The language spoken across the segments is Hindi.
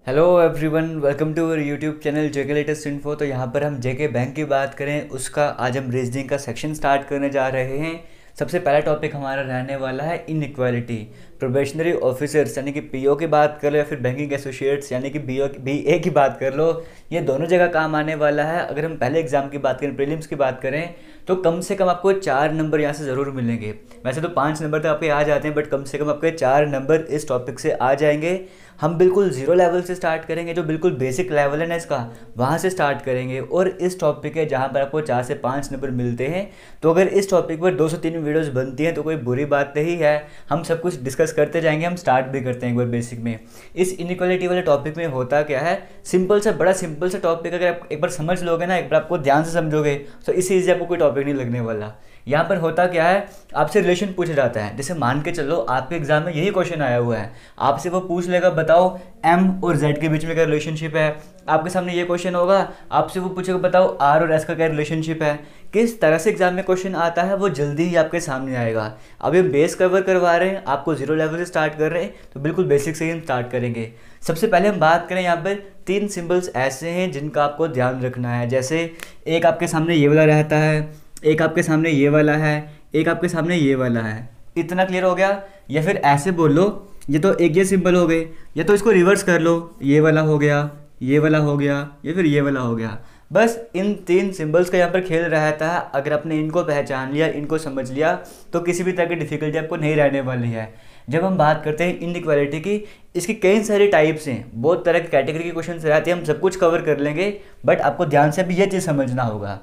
Hello everyone, welcome to our YouTube channel JK latest info. तो यहाँ पर हम जेके बैंक की बात करें, उसका आज हम रीजनिंग का सेक्शन स्टार्ट करने जा रहे हैं। सबसे पहला टॉपिक हमारा रहने वाला है इनइक्वालिटी। प्रोबेशनरी ऑफिसर्स यानी कि पीओ की बात कर लो या फिर बैंकिंग एसोसिएट्स यानी कि बीए की बात कर लो, ये दोनों जगह काम आने वाला है। अगर हम पहले एग्जाम की बात करें, प्रीलिम्स की बात करें, तो कम से कम आपको 4 नंबर यहाँ से ज़रूर मिलेंगे। वैसे तो 5 नंबर तक आपके आ जाते हैं, बट कम से कम आपके 4 नंबर इस टॉपिक से आ जाएंगे। हम बिल्कुल ज़ीरो लेवल से स्टार्ट करेंगे, जो बिल्कुल बेसिक लेवल है ना इसका, वहाँ से स्टार्ट करेंगे। और इस टॉपिक है जहाँ पर आपको 4 से 5 नंबर मिलते हैं। तो अगर इस टॉपिक पर 2 से 3 वीडियोस बनती हैं तो कोई बुरी बात नहीं है, हम सब कुछ डिस्कस करते जाएंगे। हम स्टार्ट भी करते हैं एक बार बेसिक में। इस इनइक्वालिटी वाले टॉपिक में होता क्या है, सिंपल सा, बड़ा सिंपल सा टॉपिक। अगर आप एक बार समझ लोगे ना, एक बार आपको ध्यान से समझोगे, तो इससे ईजी आपको कोई टॉपिक नहीं लगने वाला। यहाँ पर होता क्या है, आपसे रिलेशन पूछा जाता है। जैसे मान के चलो आपके एग्जाम में यही क्वेश्चन आया हुआ है, आपसे वो पूछ लेगा बताओ एम और जेड के बीच में क्या रिलेशनशिप है। आपके सामने ये क्वेश्चन होगा, आपसे वो पूछेगा बताओ आर और एस का क्या रिलेशनशिप है। किस तरह से एग्जाम में क्वेश्चन आता है वो जल्दी ही आपके सामने आएगा। अभी हम बेस कवर करवा रहे हैं, आपको जीरो लेवल से स्टार्ट कर रहे हैं, तो बिल्कुल बेसिक से ही हम स्टार्ट करेंगे। सबसे पहले हम बात करें, यहाँ पर 3 सिंबल्स ऐसे हैं जिनका आपको ध्यान रखना है। जैसे एक आपके सामने ये वाला रहता है, एक आपके सामने ये वाला है, एक आपके सामने ये वाला है। इतना क्लियर हो गया। या फिर ऐसे बोल लो, ये तो एक ये सिंबल हो गए, या तो इसको रिवर्स कर लो, ये वाला हो गया, ये वाला हो गया, या फिर ये वाला हो गया। बस इन 3 सिंबल्स का यहाँ पर खेल रहता है। अगर आपने इनको पहचान लिया, इनको समझ लिया, तो किसी भी तरह की डिफिकल्टी आपको नहीं रहने वाली है। जब हम बात करते हैं इनइक्वालिटी की, इसकी कई सारी टाइप्स हैं, बहुत तरह की कैटेगरी के क्वेश्चन रहते हैं। हम सब कुछ कवर कर लेंगे, बट आपको ध्यान से भी ये चीज़ समझना होगा।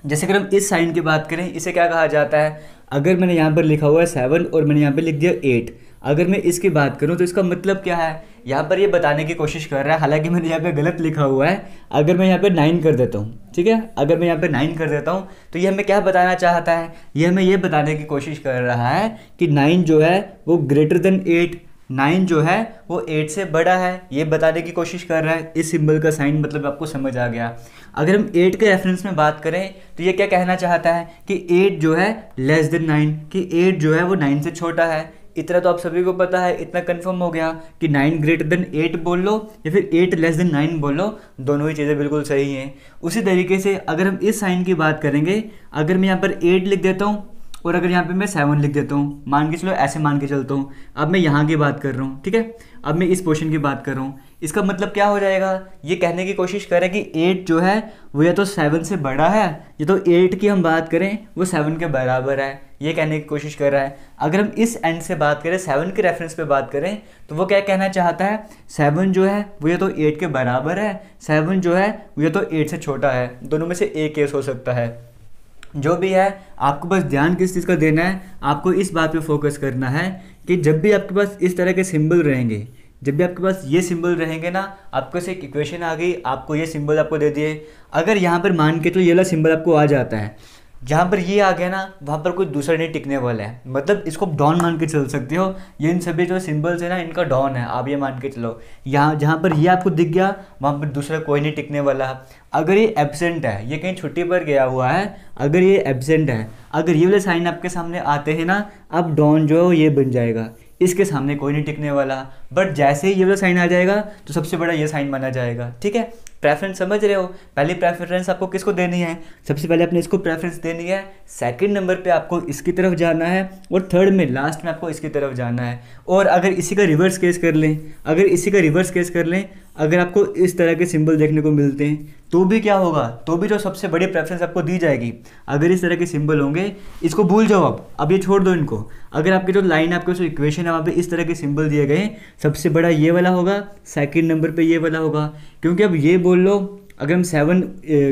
जैसे अगर हम इस साइन की बात करें, इसे क्या कहा जाता है। अगर मैंने यहाँ पर लिखा हुआ है 7 और मैंने यहाँ पर लिख दिया 8, अगर मैं इसकी बात करूँ तो इसका मतलब क्या है, यहाँ पर ये बताने की कोशिश कर रहा है, हालांकि मैंने यहाँ पे गलत लिखा हुआ है। अगर मैं यहाँ पे 9 कर देता हूँ, ठीक है, अगर मैं यहाँ पे 9 कर देता हूँ, तो ये हमें क्या बताना चाहता है, ये हमें ये बताने की कोशिश कर रहा है कि 9 जो है वो ग्रेटर देन 8, 9 जो है वो 8 से बड़ा है, ये बताने की कोशिश कर रहा है। इस सिंबल का साइन मतलब आपको समझ आ गया। अगर हम 8 के रेफरेंस में बात करें, तो ये क्या कहना चाहता है कि 8 जो है लेस देन 9, कि 8 जो है वो 9 से छोटा है। इतना तो आप सभी को पता है, इतना कंफर्म हो गया कि 9 ग्रेटर देन 8 बोल लो या फिर 8 लेस देन 9 बोल लो, दोनों ही चीज़ें बिल्कुल सही हैं। उसी तरीके से अगर हम इस साइन की बात करेंगे, अगर मैं यहाँ पर 8 लिख देता हूँ और अगर यहाँ पे मैं 7 लिख देता हूँ, मान के चलो, ऐसे मान के चलता हूँ। अब मैं यहाँ की बात कर रहा हूँ, ठीक है, अब मैं इस पोर्शन की बात कर रहा हूँ। इसका मतलब क्या हो जाएगा, ये कहने की कोशिश कर रहा है कि 8 जो है वो या तो 7 से बड़ा है, या तो 8 की हम बात करें वो 7 के बराबर है, ये कहने की कोशिश कर रहा है। अगर हम इस एंड से बात करें, 7 के रेफरेंस पे बात करें, तो वो क्या कहना चाहता है, 7 जो है वो या तो 8 के बराबर है, 7 जो है वो या तो 8 से छोटा है। दोनों में से एक केस हो सकता है। जो भी है, आपको बस ध्यान किस चीज़ का देना है, आपको इस बात पे फोकस करना है कि जब भी आपके पास इस तरह के सिंबल रहेंगे, जब भी आपके पास ये सिंबल रहेंगे ना, आपको से एक इक्वेशन आ गई, आपको ये सिंबल आपको दे दिए। अगर यहाँ पर मान के तो ये वाला सिंबल आपको आ जाता है, जहाँ पर ये आ गया ना, वहाँ पर कोई दूसरा नहीं टिकने वाला है। मतलब इसको डॉन मान के चल सकते हो। ये इन सभी जो सिंबल्स है ना, इनका डॉन है, आप ये मान के चलो। यहाँ जहाँ पर ये आपको दिख गया, वहाँ पर दूसरा कोई नहीं टिकने वाला। अगर ये एब्सेंट है, ये कहीं छुट्टी पर गया हुआ है, अगर ये एब्सेंट है, अगर ये वाले साइन आपके सामने आते हैं ना, अब डॉन जो है ये बन जाएगा, इसके सामने कोई नहीं टिकने वाला। बट जैसे ही ये वाला साइन आ जाएगा, तो सबसे बड़ा ये साइन माना जाएगा, ठीक है। प्रेफरेंस समझ रहे हो, पहली प्रेफरेंस आपको किसको देनी है, सबसे पहले आपने इसको प्रेफरेंस देनी है, सेकंड नंबर पे आपको इसकी तरफ जाना है, और थर्ड में लास्ट में आपको इसकी तरफ जाना है। और अगर इसी का रिवर्स केस कर लें, अगर इसी का रिवर्स केस कर लें, अगर आपको इस तरह के सिंबल देखने को मिलते हैं, तो भी क्या होगा, तो भी जो सबसे बड़ी प्रेफरेंस आपको दी जाएगी। अगर इस तरह के सिंबल होंगे, इसको भूल जाओ, अब ये छोड़ दो इनको। अगर आपकी जो लाइन, आपके जो इक्वेशन है, वहाँ पे इस तरह के सिंबल दिए गए, सबसे बड़ा ये वाला होगा, सेकंड नंबर पे ये वाला होगा। क्योंकि अब ये बोल लो, अगर हम 7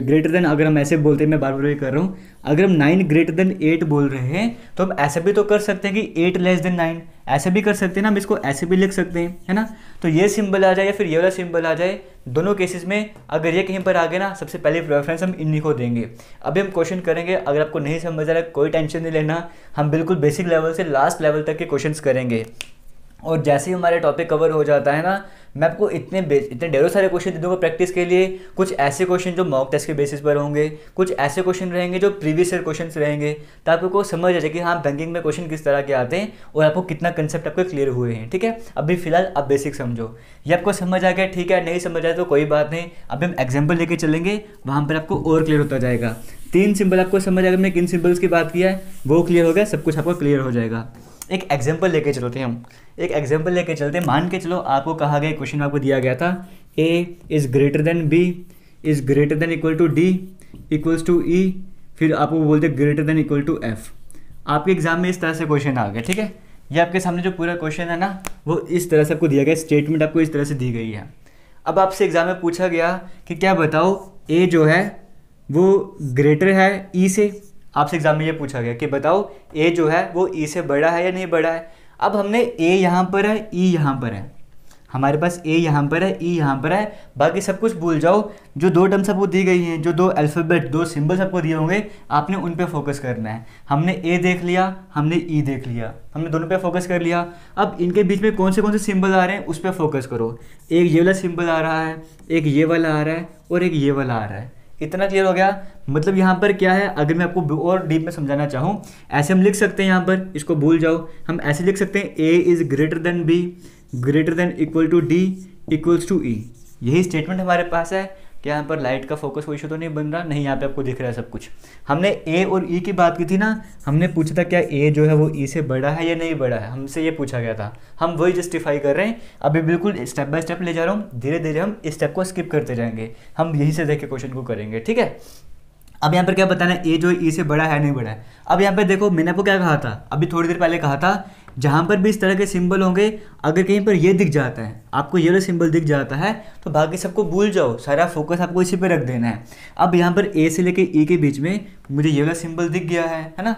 ग्रेटर देन, अगर हम ऐसे बोलते हैं, मैं बार बार ये कर रहा हूँ, अगर हम 9 ग्रेटर देन 8 बोल रहे हैं, तो हम ऐसे भी तो कर सकते हैं कि 8 लेस देन 9, ऐसे भी कर सकते हैं ना, हम इसको ऐसे भी लिख सकते हैं, है ना। तो ये सिंबल आ जाए या फिर ये वाला सिंबल आ जाए, दोनों केसेस में अगर ये कहीं पर आ गया ना, सबसे पहले प्रेफरेंस हम इन्हीं को देंगे। अभी हम क्वेश्चन करेंगे, अगर आपको नहीं समझ आ रहा है कोई टेंशन नहीं लेना, हम बिल्कुल बेसिक लेवल से लास्ट लेवल तक के क्वेश्चंस करेंगे। और जैसे ही हमारे टॉपिक कवर हो जाता है ना, मैं आपको इतने ढेरों सारे क्वेश्चन दे दूँगा प्रैक्टिस के लिए। कुछ ऐसे क्वेश्चन जो मॉक टेस्ट के बेसिस पर होंगे, कुछ ऐसे क्वेश्चन रहेंगे जो प्रीवियस ईयर क्वेश्चन रहेंगे, ताकि आपको समझ आ जाए कि हाँ बैंकिंग में क्वेश्चन किस तरह के आते हैं और आपको कितना कंसेप्ट आपको क्लियर हुए हैं। ठीक है, अभी फिलहाल आप बेसिक समझो, ये आपको समझ आ गया। ठीक है, नहीं समझ आया तो कोई बात नहीं, अभी हम एग्जाम्पल लेके चलेंगे, वहाँ पर आपको और क्लियर होता जाएगा। 3 सिंबल आपको समझ आएगा, मैंने किन सिंबल्स की बात किया है वो क्लियर हो गया, सब कुछ आपको क्लियर हो जाएगा। एक एग्जाम्पल लेके चलते हैं हम, एक एग्जाम्पल लेके चलते हैं। मान के चलो आपको कहा गया, क्वेश्चन आपको दिया गया था a is greater than b is greater than equal to d equals to e, फिर आपको बोलते greater than equal to f। आपके एग्जाम में इस तरह से क्वेश्चन आ गया। ठीक है, ये आपके सामने जो पूरा क्वेश्चन है ना, वो इस तरह से आपको दिया गया, स्टेटमेंट आपको इस तरह से दी गई है। अब आपसे एग्जाम में पूछा गया कि क्या बताओ a जो है वो ग्रेटर है e से। आपसे एग्जाम में ये पूछा गया कि बताओ a जो है वो e से बड़ा है या नहीं बड़ा है। अब हमने a यहाँ पर है, e यहाँ पर है, हमारे पास a यहाँ पर है, e यहाँ पर है, बाकी सब कुछ भूल जाओ। जो 2 टर्म्स आपको दी गई हैं, जो 2 अल्फ़ाबेट 2 सिंबल्स आपको दिए होंगे, आपने उन पे फोकस करना है। हमने a देख लिया, हमने e देख लिया, हमने दोनों पे फोकस कर लिया। अब इनके बीच में कौन से सिंबल आ रहे हैं उस पर फोकस करो। एक ये वाला सिंबल आ रहा है, एक ये वाला आ रहा है और एक ये वाला आ रहा है। इतना क्लियर हो गया। मतलब यहाँ पर क्या है, अगर मैं आपको और डीप में समझाना चाहूँ, ऐसे हम लिख सकते हैं, यहाँ पर इसको भूल जाओ, हम ऐसे लिख सकते हैं a is greater than b greater than equal to d equals to e। यही स्टेटमेंट हमारे पास है। क्या यहाँ पर लाइट का फोकस कोई इशू तो नहीं बन रहा? नहीं, यहाँ पे आपको दिख रहा है सब कुछ। हमने a और e की बात की थी ना, हमने पूछा था क्या a जो है वो e से बड़ा है या नहीं बड़ा है, हमसे ये पूछा गया था। हम वही जस्टिफाई कर रहे हैं। अभी बिल्कुल स्टेप बाय स्टेप ले जा रहा हूँ, धीरे धीरे हम इस स्टेप को स्किप करते जाएंगे, हम यहीं से देख के क्वेश्चन को करेंगे। ठीक है, अब यहाँ पर क्या बताना है, a जो e से बड़ा है नहीं बड़ा है। अब यहाँ पे देखो, मैंने आपको क्या कहा था, अभी थोड़ी देर पहले कहा था, जहाँ पर भी इस तरह के सिंबल होंगे, अगर कहीं पर ये दिख जाता है, आपको ये वाला सिंबल दिख जाता है, तो बाकी सबको भूल जाओ, सारा फोकस आपको इसी पे रख देना है। अब यहाँ पर a से लेके e के बीच में मुझे ये वाला सिंबल दिख गया है ना।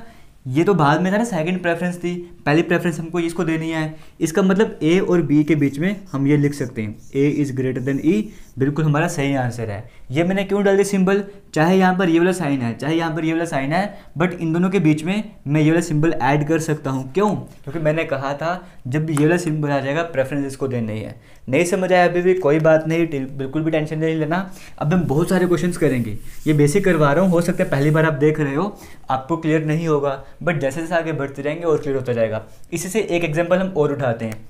ये तो बाद में था ना, सेकंड प्रेफरेंस थी, पहली प्रेफरेंस हमको इसको देनी है। इसका मतलब a और b के बीच में हम ये लिख सकते हैं a is greater then e, बिल्कुल हमारा सही आंसर है। ये मैंने क्यों डाल दिया सिंबल, चाहे यहाँ पर ये वाला साइन है, चाहे यहाँ पर ये वाला साइन है, बट इन दोनों के बीच में मैं ये वाला सिंबल ऐड कर सकता हूँ। क्यों? क्योंकि मैंने कहा था जब ये वाला सिंबल आ जाएगा प्रेफरेंस इसको देनी है। नहीं समझ आया अभी भी कोई बात नहीं, बिल्कुल भी टेंशन नहीं लेना। अब हम बहुत सारे क्वेश्चंस करेंगे, ये बेसिक करवा रहा हूँ, हो सकता है पहली बार आप देख रहे हो, आपको क्लियर नहीं होगा, बट जैसे जैसे आगे बढ़ते जाएंगे और क्लियर होता जाएगा। इसी से एक एग्जाम्पल हम और उठाते हैं।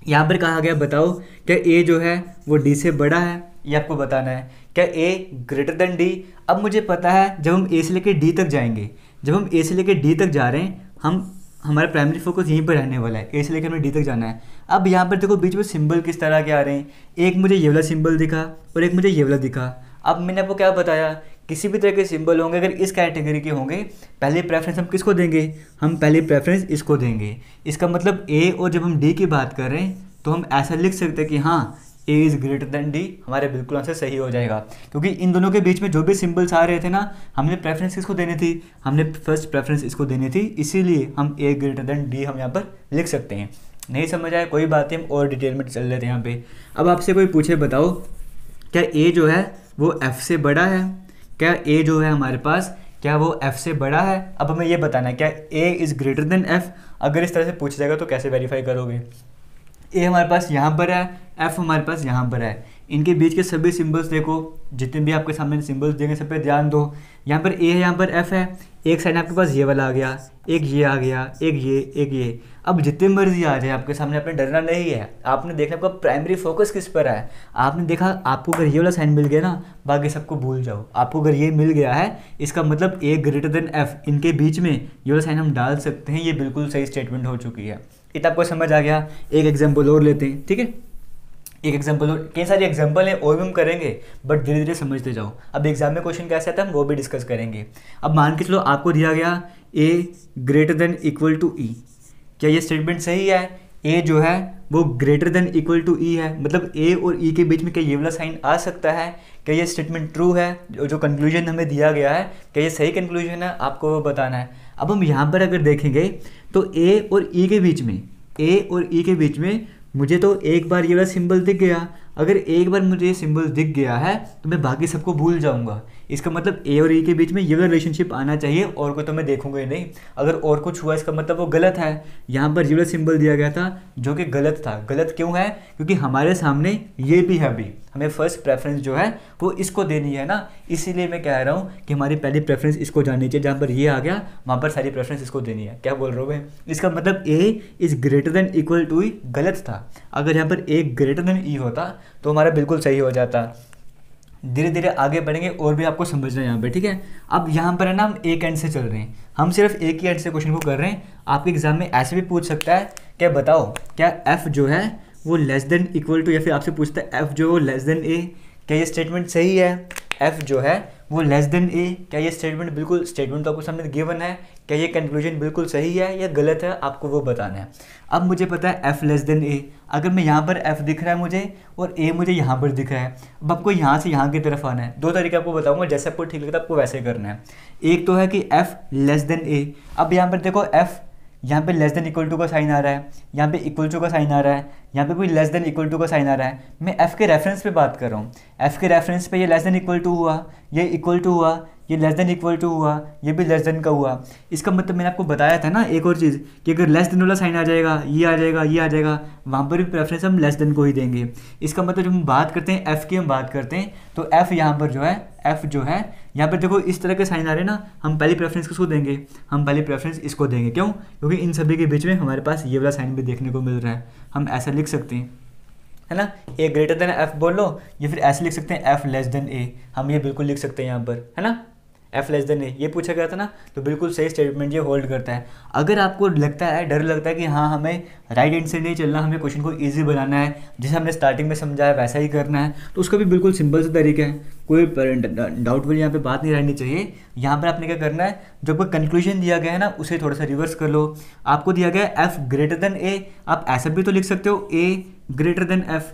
यहाँ पर कहा गया बताओ क्या a जो है वो d से बड़ा है, ये आपको बताना है। क्या a ग्रेटर देन d? अब मुझे पता है जब हम a से लेकर d तक जाएंगे, जब हम a से लेकर d तक जा रहे हैं, हमारा प्राइमरी फोकस यहीं पर रहने वाला है, a से लेकर हमें d तक जाना है। अब यहाँ पर देखो बीच में सिंबल किस तरह के आ रहे हैं, एक मुझे ये वाला सिंबल दिखा और एक मुझे ये वाला दिखा। अब मैंने आपको क्या बताया, किसी भी तरह के सिंबल होंगे अगर इस कैटेगरी के होंगे, पहले प्रेफरेंस हम किसको देंगे, हम पहले प्रेफरेंस इसको देंगे। इसका मतलब a, और जब हम d की बात कर रहे हैं तो हम ऐसा लिख सकते हैं कि हाँ a is greater then d, हमारे बिल्कुल आंसर सही हो जाएगा। क्योंकि इन दोनों के बीच में जो भी सिंबल्स आ रहे थे ना, हमने प्रेफरेंस किसको देनी थी, हमने फर्स्ट प्रेफरेंस इसको देनी थी, इसीलिए हम a ग्रेटर देन d हम यहाँ पर लिख सकते हैं। नहीं समझ आया कोई बात नहीं, हम और डिटेल में चल लेते हैं यहाँ पे। अब आपसे कोई पूछे बताओ क्या a जो है वो f से बड़ा है, क्या a जो है हमारे पास क्या वो f से बड़ा है। अब हमें ये बताना है क्या a is greater than f। अगर इस तरह से पूछा जाएगा तो कैसे वेरीफाई करोगे, a हमारे पास यहाँ पर है, f हमारे पास यहाँ पर है, इनके बीच के सभी सिंबल्स देखो, जितने भी आपके सामने सिंबल्स देंगे सब पे ध्यान दो। यहाँ पर a है, यहाँ पर f है, एक साइड आपके पास ये वाला आ गया, एक ये आ गया, एक ये। अब जितने मर्जी आ जाए आपके सामने, आपने डरना नहीं है, आपने देखना आपका प्राइमरी फोकस किस पर है। आपने देखा आपको अगर ये वाला साइन मिल गया ना, बाकी सबको भूल जाओ। आपको अगर ये मिल गया है, इसका मतलब a ग्रेटर देन f, इनके बीच में ये वाला साइन हम डाल सकते हैं। ये बिल्कुल सही स्टेटमेंट हो चुकी है। इतना आपको समझ आ गया। एक एग्जाम्पल और लेते हैं, ठीक है, एक एग्जाम्पल और, कई सारे एग्जाम्पल हैं और भी हम करेंगे, बट धीरे धीरे समझते जाओ। अब एग्जाम में क्वेश्चन कैसे आता है हम वो भी डिस्कस करेंगे। अब मान के चलो आपको दिया गया a greater than equal to e, क्या ये स्टेटमेंट सही है, a जो है वो greater than equal to e है, मतलब a और e के बीच में क्या ये वाला साइन आ सकता है, क्या ये स्टेटमेंट ट्रू है, जो कंक्लूजन हमें दिया गया है क्या ये सही कंक्लूजन है, आपको वो बताना है। अब हम यहाँ पर अगर देखेंगे तो a और e के बीच में मुझे तो एक बार ये वाला सिंबल दिख गया, अगर एक बार मुझे ये सिंबल दिख गया है तो मैं बाकी सबको भूल जाऊंगा। इसका मतलब ए और ई के बीच में ये वाला रिलेशनशिप आना चाहिए, और को तो मैं देखूंगा ही नहीं। अगर और कुछ हुआ इसका मतलब वो गलत है। यहाँ पर ये वाला सिंबल दिया गया था जो कि गलत था। गलत क्यों है? क्योंकि हमारे सामने ये भी है, अभी हमें फर्स्ट प्रेफरेंस जो है वो इसको देनी है ना, इसीलिए मैं कह रहा हूँ कि हमारी पहली प्रेफरेंस इसको जानी चाहिए। जहाँ पर ये आ गया वहाँ पर सारी प्रेफरेंस इसको देनी है। क्या बोल रहे हो भाई? इसका मतलब A is greater than equal to E गलत था। अगर यहाँ पर ए ग्रेटर देन ई होता तो हमारा बिल्कुल सही हो जाता। धीरे धीरे आगे बढ़ेंगे और भी आपको समझना है यहाँ पे, ठीक है। अब यहाँ पर है ना हम एक एंड से चल रहे हैं, हम सिर्फ एक ही एंड से क्वेश्चन को कर रहे हैं। आपके एग्जाम में ऐसे भी पूछ सकता है, क्या बताओ क्या एफ जो है वो लेस देन इक्वल टू, या फिर आपसे पूछता है एफ जो है वो लेस देन ए, क्या ये स्टेटमेंट सही है? एफ जो है वो लेस देन ए, क्या ये स्टेटमेंट बिल्कुल, स्टेटमेंट तो आपको सामने गिवन है, क्या ये कंक्लूजन बिल्कुल सही है या गलत है, आपको वो बताना है। अब मुझे पता है एफ लेस देन ए, अगर मैं यहाँ पर एफ दिख रहा है मुझे और ए मुझे यहाँ पर दिख रहा है, अब आपको यहाँ से यहाँ की तरफ आना है। दो तरीके आपको बताऊंगा, जैसे आपको ठीक लगता है आपको वैसे करना है। एक तो है कि एफ लेस देन ए, अब यहाँ पर देखो एफ यहाँ पे लेस देन इक्वल टू का साइन आ रहा है, यहाँ पे इक्वल टू का साइन आ रहा है, यहाँ पे भी लेस देन इक्वल टू का साइन आ रहा है। मैं एफ के रेफरेंस पे बात कर रहा हूँ। एफ के रेफरेंस पे ये लेस देन इक्वल टू हुआ, ये इक्वल टू हुआ, ये लेस देन इक्वल टू हुआ, ये भी लेस देन का हुआ। इसका मतलब मैंने आपको बताया था ना एक और चीज़ कि अगर लेस देन वाला साइन आ जाएगा, ये आ जाएगा, ये आ जाएगा, वहाँ पर भी प्रेफरेंस हम लेस देन को ही देंगे। इसका मतलब जब हम बात करते हैं एफ़ की, हम बात करते हैं तो एफ़ यहाँ पर जो है, एफ़ जो है यहाँ पर देखो इस तरह के साइन आ रहे हैं ना, हम पहली प्रेफरेंस किसको देंगे? हम पहली प्रेफरेंस इसको देंगे। क्यों? क्योंकि इन सभी के बीच में हमारे पास ये वाला साइन भी देखने को मिल रहा है। हम ऐसा लिख सकते हैं, है ना, ए ग्रेटर देन एफ बोल लो, या फिर ऐसे लिख सकते हैं एफ लेस देन ए, हम ये बिल्कुल लिख सकते हैं यहाँ पर, है ना, एफ लेस देन ए, ये पूछा गया था ना, तो बिल्कुल सही स्टेटमेंट ये होल्ड करता है। अगर आपको लगता है, डर लगता है कि हाँ हमें राइट हैंड से नहीं चलना, हमें क्वेश्चन को इजी बनाना है, जैसे हमने स्टार्टिंग में समझाया वैसा ही करना है, तो उसका भी बिल्कुल सिंपल सा तरीका है। कोई डाउट वाली यहाँ पे बात नहीं रहनी चाहिए। यहाँ पर आपने क्या करना है, जो कोई कंक्लूजन दिया गया है ना उसे थोड़ा सा रिवर्स कर लो। आपको दिया गया है एफ ग्रेटर देन ए, आप ऐसा भी तो लिख सकते हो ए ग्रेटर देन एफ,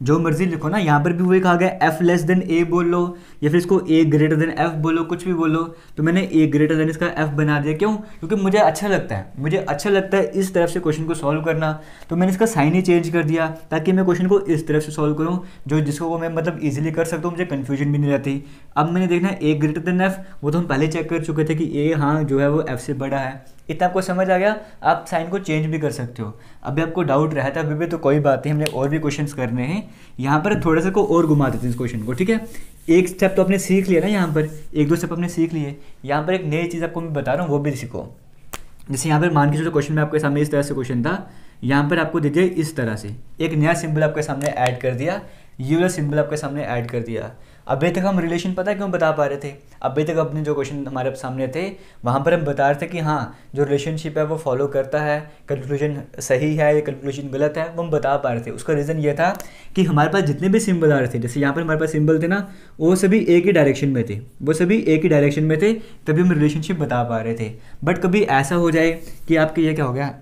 जो मर्जी लिखो ना। यहाँ पर भी वही कहा गया एफ लेस देन ए बोल लो, या फिर इसको ए ग्रेटर देन एफ बोलो, कुछ भी बोलो। तो मैंने ए ग्रेटर देन इसका एफ बना दिया। क्यों? क्योंकि मुझे अच्छा लगता है, मुझे अच्छा लगता है इस तरफ से क्वेश्चन को सॉल्व करना, तो मैंने इसका साइन ही चेंज कर दिया ताकि मैं क्वेश्चन को इस तरफ से सॉल्व करूँ, जो जिसको मैं मतलब ईजिली कर सकता हूँ, मुझे कन्फ्यूजन भी नहीं रहती। अब मैंने देखना है ए ग्रेटर देन एफ, वो तो हम पहले चेक कर चुके थे कि ए हाँ जो है वो एफ से बड़ा है। इतना आपको समझ आ गया, आप साइन को चेंज भी कर सकते हो। अभी आपको डाउट रहता है अभी भी, तो कोई बात नहीं, हमने और भी क्वेश्चंस करने हैं। यहाँ पर थोड़ा सा को और घुमा देते हैं इस क्वेश्चन को, ठीक है। एक स्टेप तो आपने सीख लिया ना, यहाँ पर एक दो स्टेप आपने सीख लिए। यहाँ पर एक नई चीज़ आपको मैं बता रहा हूँ, वो भी सीखो। जैसे यहाँ पर मान के चलो क्वेश्चन में आपके सामने इस तरह से क्वेश्चन था, यहाँ पर आपको दीजिए इस तरह से एक नया सिंबल आपके सामने ऐड कर दिया, ये वाला सिंबल आपके सामने ऐड कर दिया। अभी तक हम रिलेशन पता है क्यों बता पा रहे थे? अभी तक अपने जो क्वेश्चन हमारे सामने थे वहाँ पर हम बता रहे थे कि हाँ जो रिलेशनशिप है वो फॉलो करता है, कंक्लूजन सही है या कंक्लूजन गलत है, वो हम बता पा रहे थे। उसका रीज़न ये था कि हमारे पास जितने भी सिंबल आ रहे थे, जैसे यहाँ पर हमारे पास सिंबल थे ना, वो सभी एक ही डायरेक्शन में थे, वो सभी एक ही डायरेक्शन में थे, तभी हम रिलेशनशिप बता पा रहे थे। बट कभी ऐसा हो जाए कि आपके ये क्या हो गया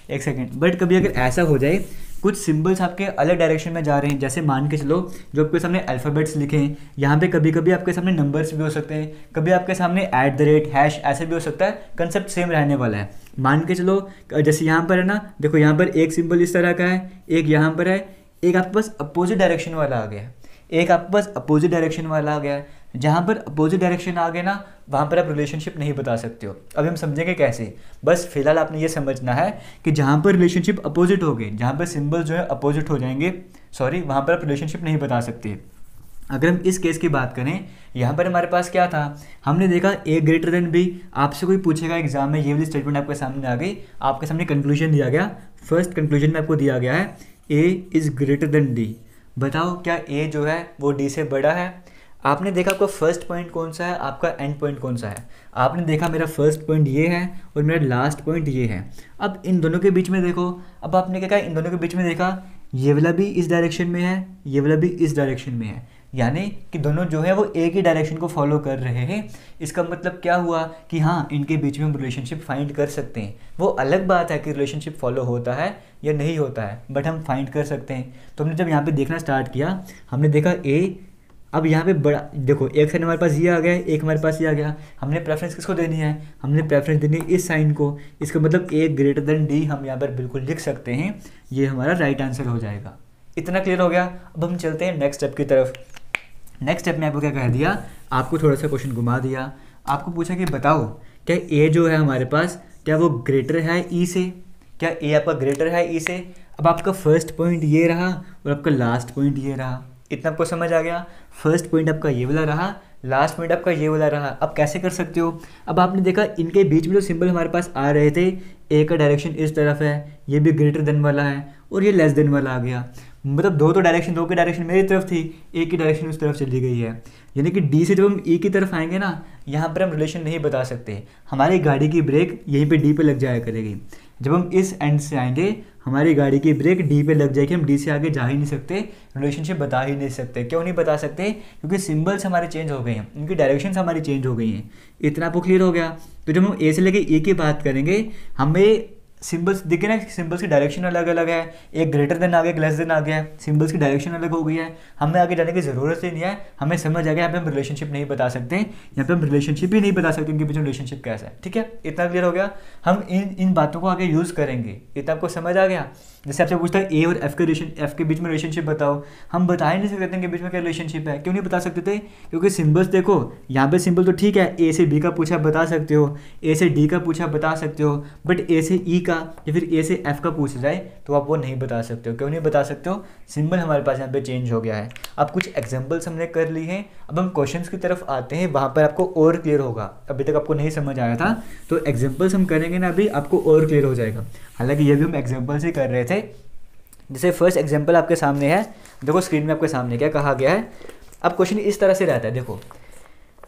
एक सेकेंड, बट कभी अगर ऐसा हो जाए कुछ सिंबल्स आपके अलग डायरेक्शन में जा रहे हैं, जैसे मान के चलो जो आपके सामने अल्फ़ाबेट्स लिखे हैं, यहाँ पे कभी कभी आपके सामने नंबर्स भी हो सकते हैं, कभी आपके सामने @ हैश ऐसे भी हो सकता है, कंसेप्ट सेम रहने वाला है। मान के चलो जैसे यहाँ पर है ना, देखो यहाँ पर एक सिंबल इस तरह का है, एक यहाँ पर है, एक आपके पास अपोजिट डायरेक्शन वाला आ गया, एक आपके पास अपोजिट डायरेक्शन वाला आ गया। जहाँ पर अपोजिट डायरेक्शन आ गए ना, वहाँ पर आप रिलेशनशिप नहीं बता सकते हो। अभी हम समझेंगे कैसे, बस फिलहाल आपने ये समझना है कि जहाँ पर रिलेशनशिप अपोजिट हो गए, जहाँ पर सिंबल जो है अपोजिट हो जाएंगे, सॉरी, वहाँ पर आप रिलेशनशिप नहीं बता सकते। अगर हम इस केस की बात करें, यहाँ पर हमारे पास क्या था, हमने देखा ए ग्रेटर देन बी। आपसे कोई पूछेगा एग्जाम में, ये वाली स्टेटमेंट आपके सामने आ गई, आपके सामने कंक्लूजन दिया गया, फर्स्ट कंक्लूजन में आपको दिया गया है ए इज़ ग्रेटर देन डी। बताओ क्या ए जो है वो डी से बड़ा है? आपने देखा आपका फर्स्ट पॉइंट कौन सा है, आपका एंड पॉइंट कौन सा है? आपने देखा मेरा फर्स्ट पॉइंट ये है और मेरा लास्ट पॉइंट ये है। अब इन दोनों के बीच में देखो, अब आपने क्या कहा, इन दोनों के बीच में देखा, ये वाला भी इस डायरेक्शन में है, ये वाला भी इस डायरेक्शन में है, यानी कि दोनों जो है वो एक ही डायरेक्शन को फॉलो कर रहे हैं। इसका मतलब क्या हुआ कि हाँ इनके बीच में हम रिलेशनशिप फाइंड कर सकते हैं। वो अलग बात है कि रिलेशनशिप फॉलो होता है या नहीं होता है, बट हम फाइंड कर सकते हैं। तो हमने जब यहाँ पे देखना स्टार्ट किया, हमने देखा ए अब यहाँ पे बड़ा देखो, एक साइन हमारे पास ये आ गया है, एक हमारे पास ये आ गया। हमने प्रेफरेंस किसको देनी है, हमने प्रेफरेंस देनी है इस साइन को। इसका मतलब ए ग्रेटर देन डी हम यहाँ पर बिल्कुल लिख सकते हैं, ये हमारा राइट आंसर हो जाएगा। इतना क्लियर हो गया। अब हम चलते हैं नेक्स्ट स्टेप की तरफ। नेक्स्ट स्टेप में आपको क्या कह दिया, आपको थोड़ा सा क्वेश्चन घुमा दिया, आपको पूछा कि बताओ क्या ए जो है हमारे पास, क्या वो ग्रेटर है ई से, क्या ए आपका ग्रेटर है ई से। अब आपका फर्स्ट पॉइंट ये रहा और आपका लास्ट पॉइंट ये रहा, इतना आपको समझ आ गया। फर्स्ट पॉइंट आपका ये वाला रहा, लास्ट पॉइंट आपका ये वाला रहा। अब कैसे कर सकते हो, अब आपने देखा इनके बीच में जो सिंबल हमारे पास आ रहे थे, ए का डायरेक्शन इस तरफ है, ये भी ग्रेटर देन वाला है और ये लेस देन वाला आ गया। मतलब दो की डायरेक्शन मेरी तरफ थी, ए की डायरेक्शन उस तरफ चली गई है। यानी कि डी से जब हम ई की तरफ आएंगे ना, यहाँ पर हम रिलेशन नहीं बता सकते। हमारी गाड़ी की ब्रेक यहीं पे डी पे लग जाया करेगी। जब हम इस एंड से आएंगे, हमारी गाड़ी की ब्रेक डी पे लग जाएगी, हम डी से आगे जा ही नहीं सकते, रिलेशनशिप बता ही नहीं सकते। क्यों नहीं बता सकते, क्योंकि सिंबल्स हमारे चेंज हो गए हैं, उनकी डायरेक्शंस हमारी चेंज हो गई हैं। इतना आपको क्लियर हो गया। तो जब हम ए से लेके ई की बात करेंगे, हमें सिंबल्स दिखे ना, सिंबल्स की डायरेक्शन अलग अलग है, एक ग्रेटर देन आ गया, एक लेस देन आ गया, सिंबल्स की डायरेक्शन अलग हो गई है। हमें आगे जाने की ज़रूरत ही नहीं है, हमें समझ आ गया यहाँ पे हम रिलेशनशिप नहीं बता सकते, यहाँ पे हम रिलेशनशिप ही नहीं बता सकते उनके बीच में रिलेशनशिप कैसा है। ठीक है, इतना क्लियर हो गया। हम इन बातों को आगे यूज़ करेंगे। इतना आपको समझ आ गया। जैसे आपसे पूछता है ए और एफ के बीच में रिलेशनशिप बताओ, हम बता ही नहीं सकते इनके बीच में क्या रिलेशनशिप है। क्यों नहीं बता सकते थे, क्योंकि सिंबल्स देखो, यहाँ पे सिंबल तो ठीक है, ए से बी का पूछा बता सकते हो, ए से डी का पूछा बता सकते हो, बट ए से ई का या फिर ए से एफ का पूछ जाए तो आप वो नहीं बता सकते हो। क्यों नहीं बता सकते हो, सिंबल हमारे पास यहाँ पे चेंज हो गया है। अब कुछ एग्जांपल्स हमने कर ली हैं, अब हम क्वेश्चंस की तरफ आते हैं, वहाँ पर आपको और क्लियर होगा। अभी तक आपको नहीं समझ आया था, तो एग्जांपल्स हम करेंगे ना, अभी आपको और क्लियर हो जाएगा। हालांकि ये भी हम एग्जांपल्स ही कर रहे थे। जैसे फर्स्ट एग्जांपल आपके सामने है, देखो स्क्रीन में आपके सामने क्या कहा गया है। अब क्वेश्चन इस तरह से रहता है, देखो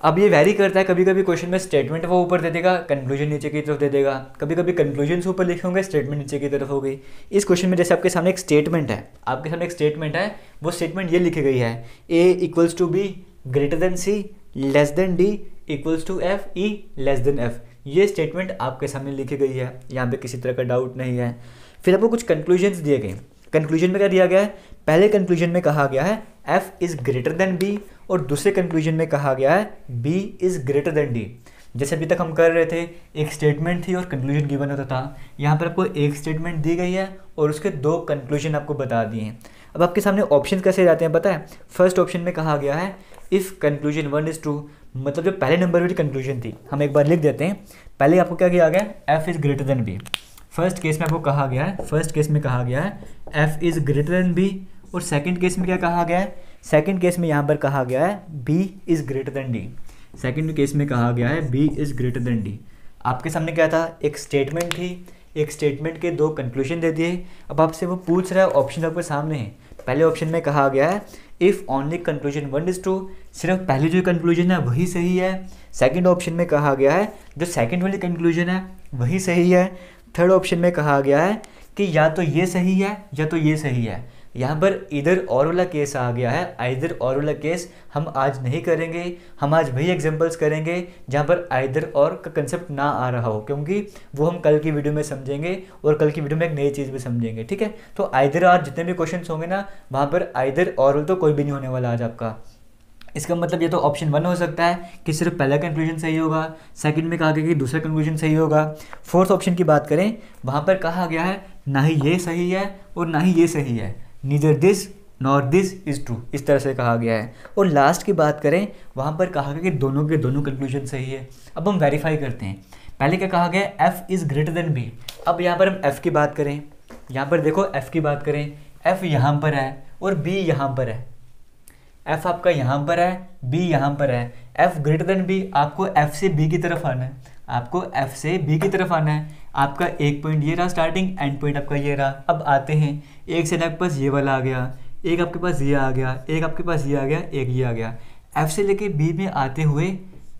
अब ये वैरी करता है, कभी कभी क्वेश्चन में स्टेटमेंट वो ऊपर दे देगा, कंक्लूजन नीचे की तरफ दे देगा, कभी कभी कंक्लूजन ऊपर लिखे होंगे, स्टेटमेंट नीचे की तरफ हो गई। इस क्वेश्चन में जैसे आपके सामने एक स्टेटमेंट है, आपके सामने एक स्टेटमेंट है, वो स्टेटमेंट ये लिखी गई है, A equals to B greater than C less than D equals to F E less than F. ये स्टेटमेंट आपके सामने लिखी गई है, यहाँ पे किसी तरह का डाउट नहीं है। फिर आपको कुछ कंक्लूजन्स दिए गए। कंक्लूजन में क्या दिया गया है, पहले कंक्लूजन में कहा गया है f is greater than b, और दूसरे कंक्लूजन में कहा गया है b is greater then d। जैसे अभी तक हम कर रहे थे, एक स्टेटमेंट थी और कंक्लूजन गिवन होता था। यहाँ पर आपको एक स्टेटमेंट दी गई है और उसके दो कंक्लूजन आपको बता दिए हैं। अब आपके सामने ऑप्शन कैसे जाते हैं पता है। फर्स्ट ऑप्शन में कहा गया है इफ़ कंक्लूजन 1 इज़ ट्रू, मतलब जो पहले नंबर वाली कंक्लूजन थी, हम एक बार लिख देते हैं। पहले आपको क्या किया गया, f is greater than b। First case में आपको कहा गया है, फर्स्ट केस में कहा गया है f is greater than b, और सेकंड केस में क्या कहा गया है, सेकंड केस में यहाँ पर कहा गया है b is greater then d। Second case में कहा गया है b is greater then d। आपके सामने क्या था, एक स्टेटमेंट थी, एक स्टेटमेंट के दो कंक्लूजन दे दिए। अब आपसे वो पूछ रहा है, ऑप्शन आपके सामने है। पहले ऑप्शन में कहा गया है if only conclusion 1 is true, सिर्फ पहले जो कंक्लूजन है वही सही है। सेकंड ऑप्शन में कहा गया है जो सेकंड वाली कंक्लूजन है वही सही है। थर्ड ऑप्शन में कहा गया है कि या तो ये सही है या तो ये सही है। यहाँ पर इधर और वाला केस आ गया है, आइदर और वाला केस हम आज नहीं करेंगे। हम आज वही एग्जांपल्स करेंगे जहाँ पर आइदर और का कंसेप्ट ना आ रहा हो, क्योंकि वो हम कल की वीडियो में समझेंगे और कल की वीडियो में एक नई चीज़ भी समझेंगे। ठीक है, तो आइदर आज जितने भी क्वेश्चन होंगे ना, वहाँ पर आइदर और तो कोई भी नहीं होने वाला आज आपका। इसका मतलब ये तो ऑप्शन 1 हो सकता है कि सिर्फ पहला कंक्लूजन सही होगा, सेकंड में कहा गया कि दूसरा कंक्लूजन सही होगा। फोर्थ ऑप्शन की बात करें, वहाँ पर कहा गया है ना ही ये सही है और ना ही ये सही है, neither this nor this is true, इस तरह से कहा गया है। और लास्ट की बात करें, वहाँ पर कहा गया कि दोनों के दोनों कंक्लूजन सही है। अब हम वेरीफाई करते हैं। पहले क्या कहा गया, f is greater than b। अब यहाँ पर हम f की बात करें, यहाँ पर देखो f की बात करें, f यहाँ पर है और b यहाँ पर है। f आपका यहाँ पर है, b यहाँ पर है। f ग्रेटर देन b, आपको f से b की तरफ आना है, आपको f से b की तरफ आना है। आपका एक पॉइंट ये रहा स्टार्टिंग, एंड पॉइंट आपका ये रहा। अब आते हैं, एक से आपके पास ये वाला आ गया, एक आपके पास ये आ गया, एक आपके पास ये आ गया, एक ये आ गया। f से लेके b में आते हुए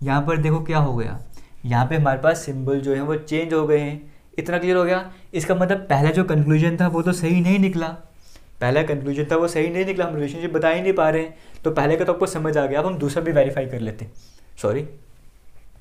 यहाँ पर देखो क्या हो गया, यहाँ पे हमारे पास सिंबल जो है वो चेंज हो गए हैं। इतना क्लियर हो गया। इसका मतलब पहला जो कंक्लूजन था वो तो सही नहीं निकला, पहला कंक्लूजन था वो सही नहीं निकला, हम रिलेशनशिप बता ही नहीं पा रहे हैं। तो पहले का तो आपको समझ आ गया। अब हम दूसरा भी वेरीफाई कर लेते हैं। सॉरी,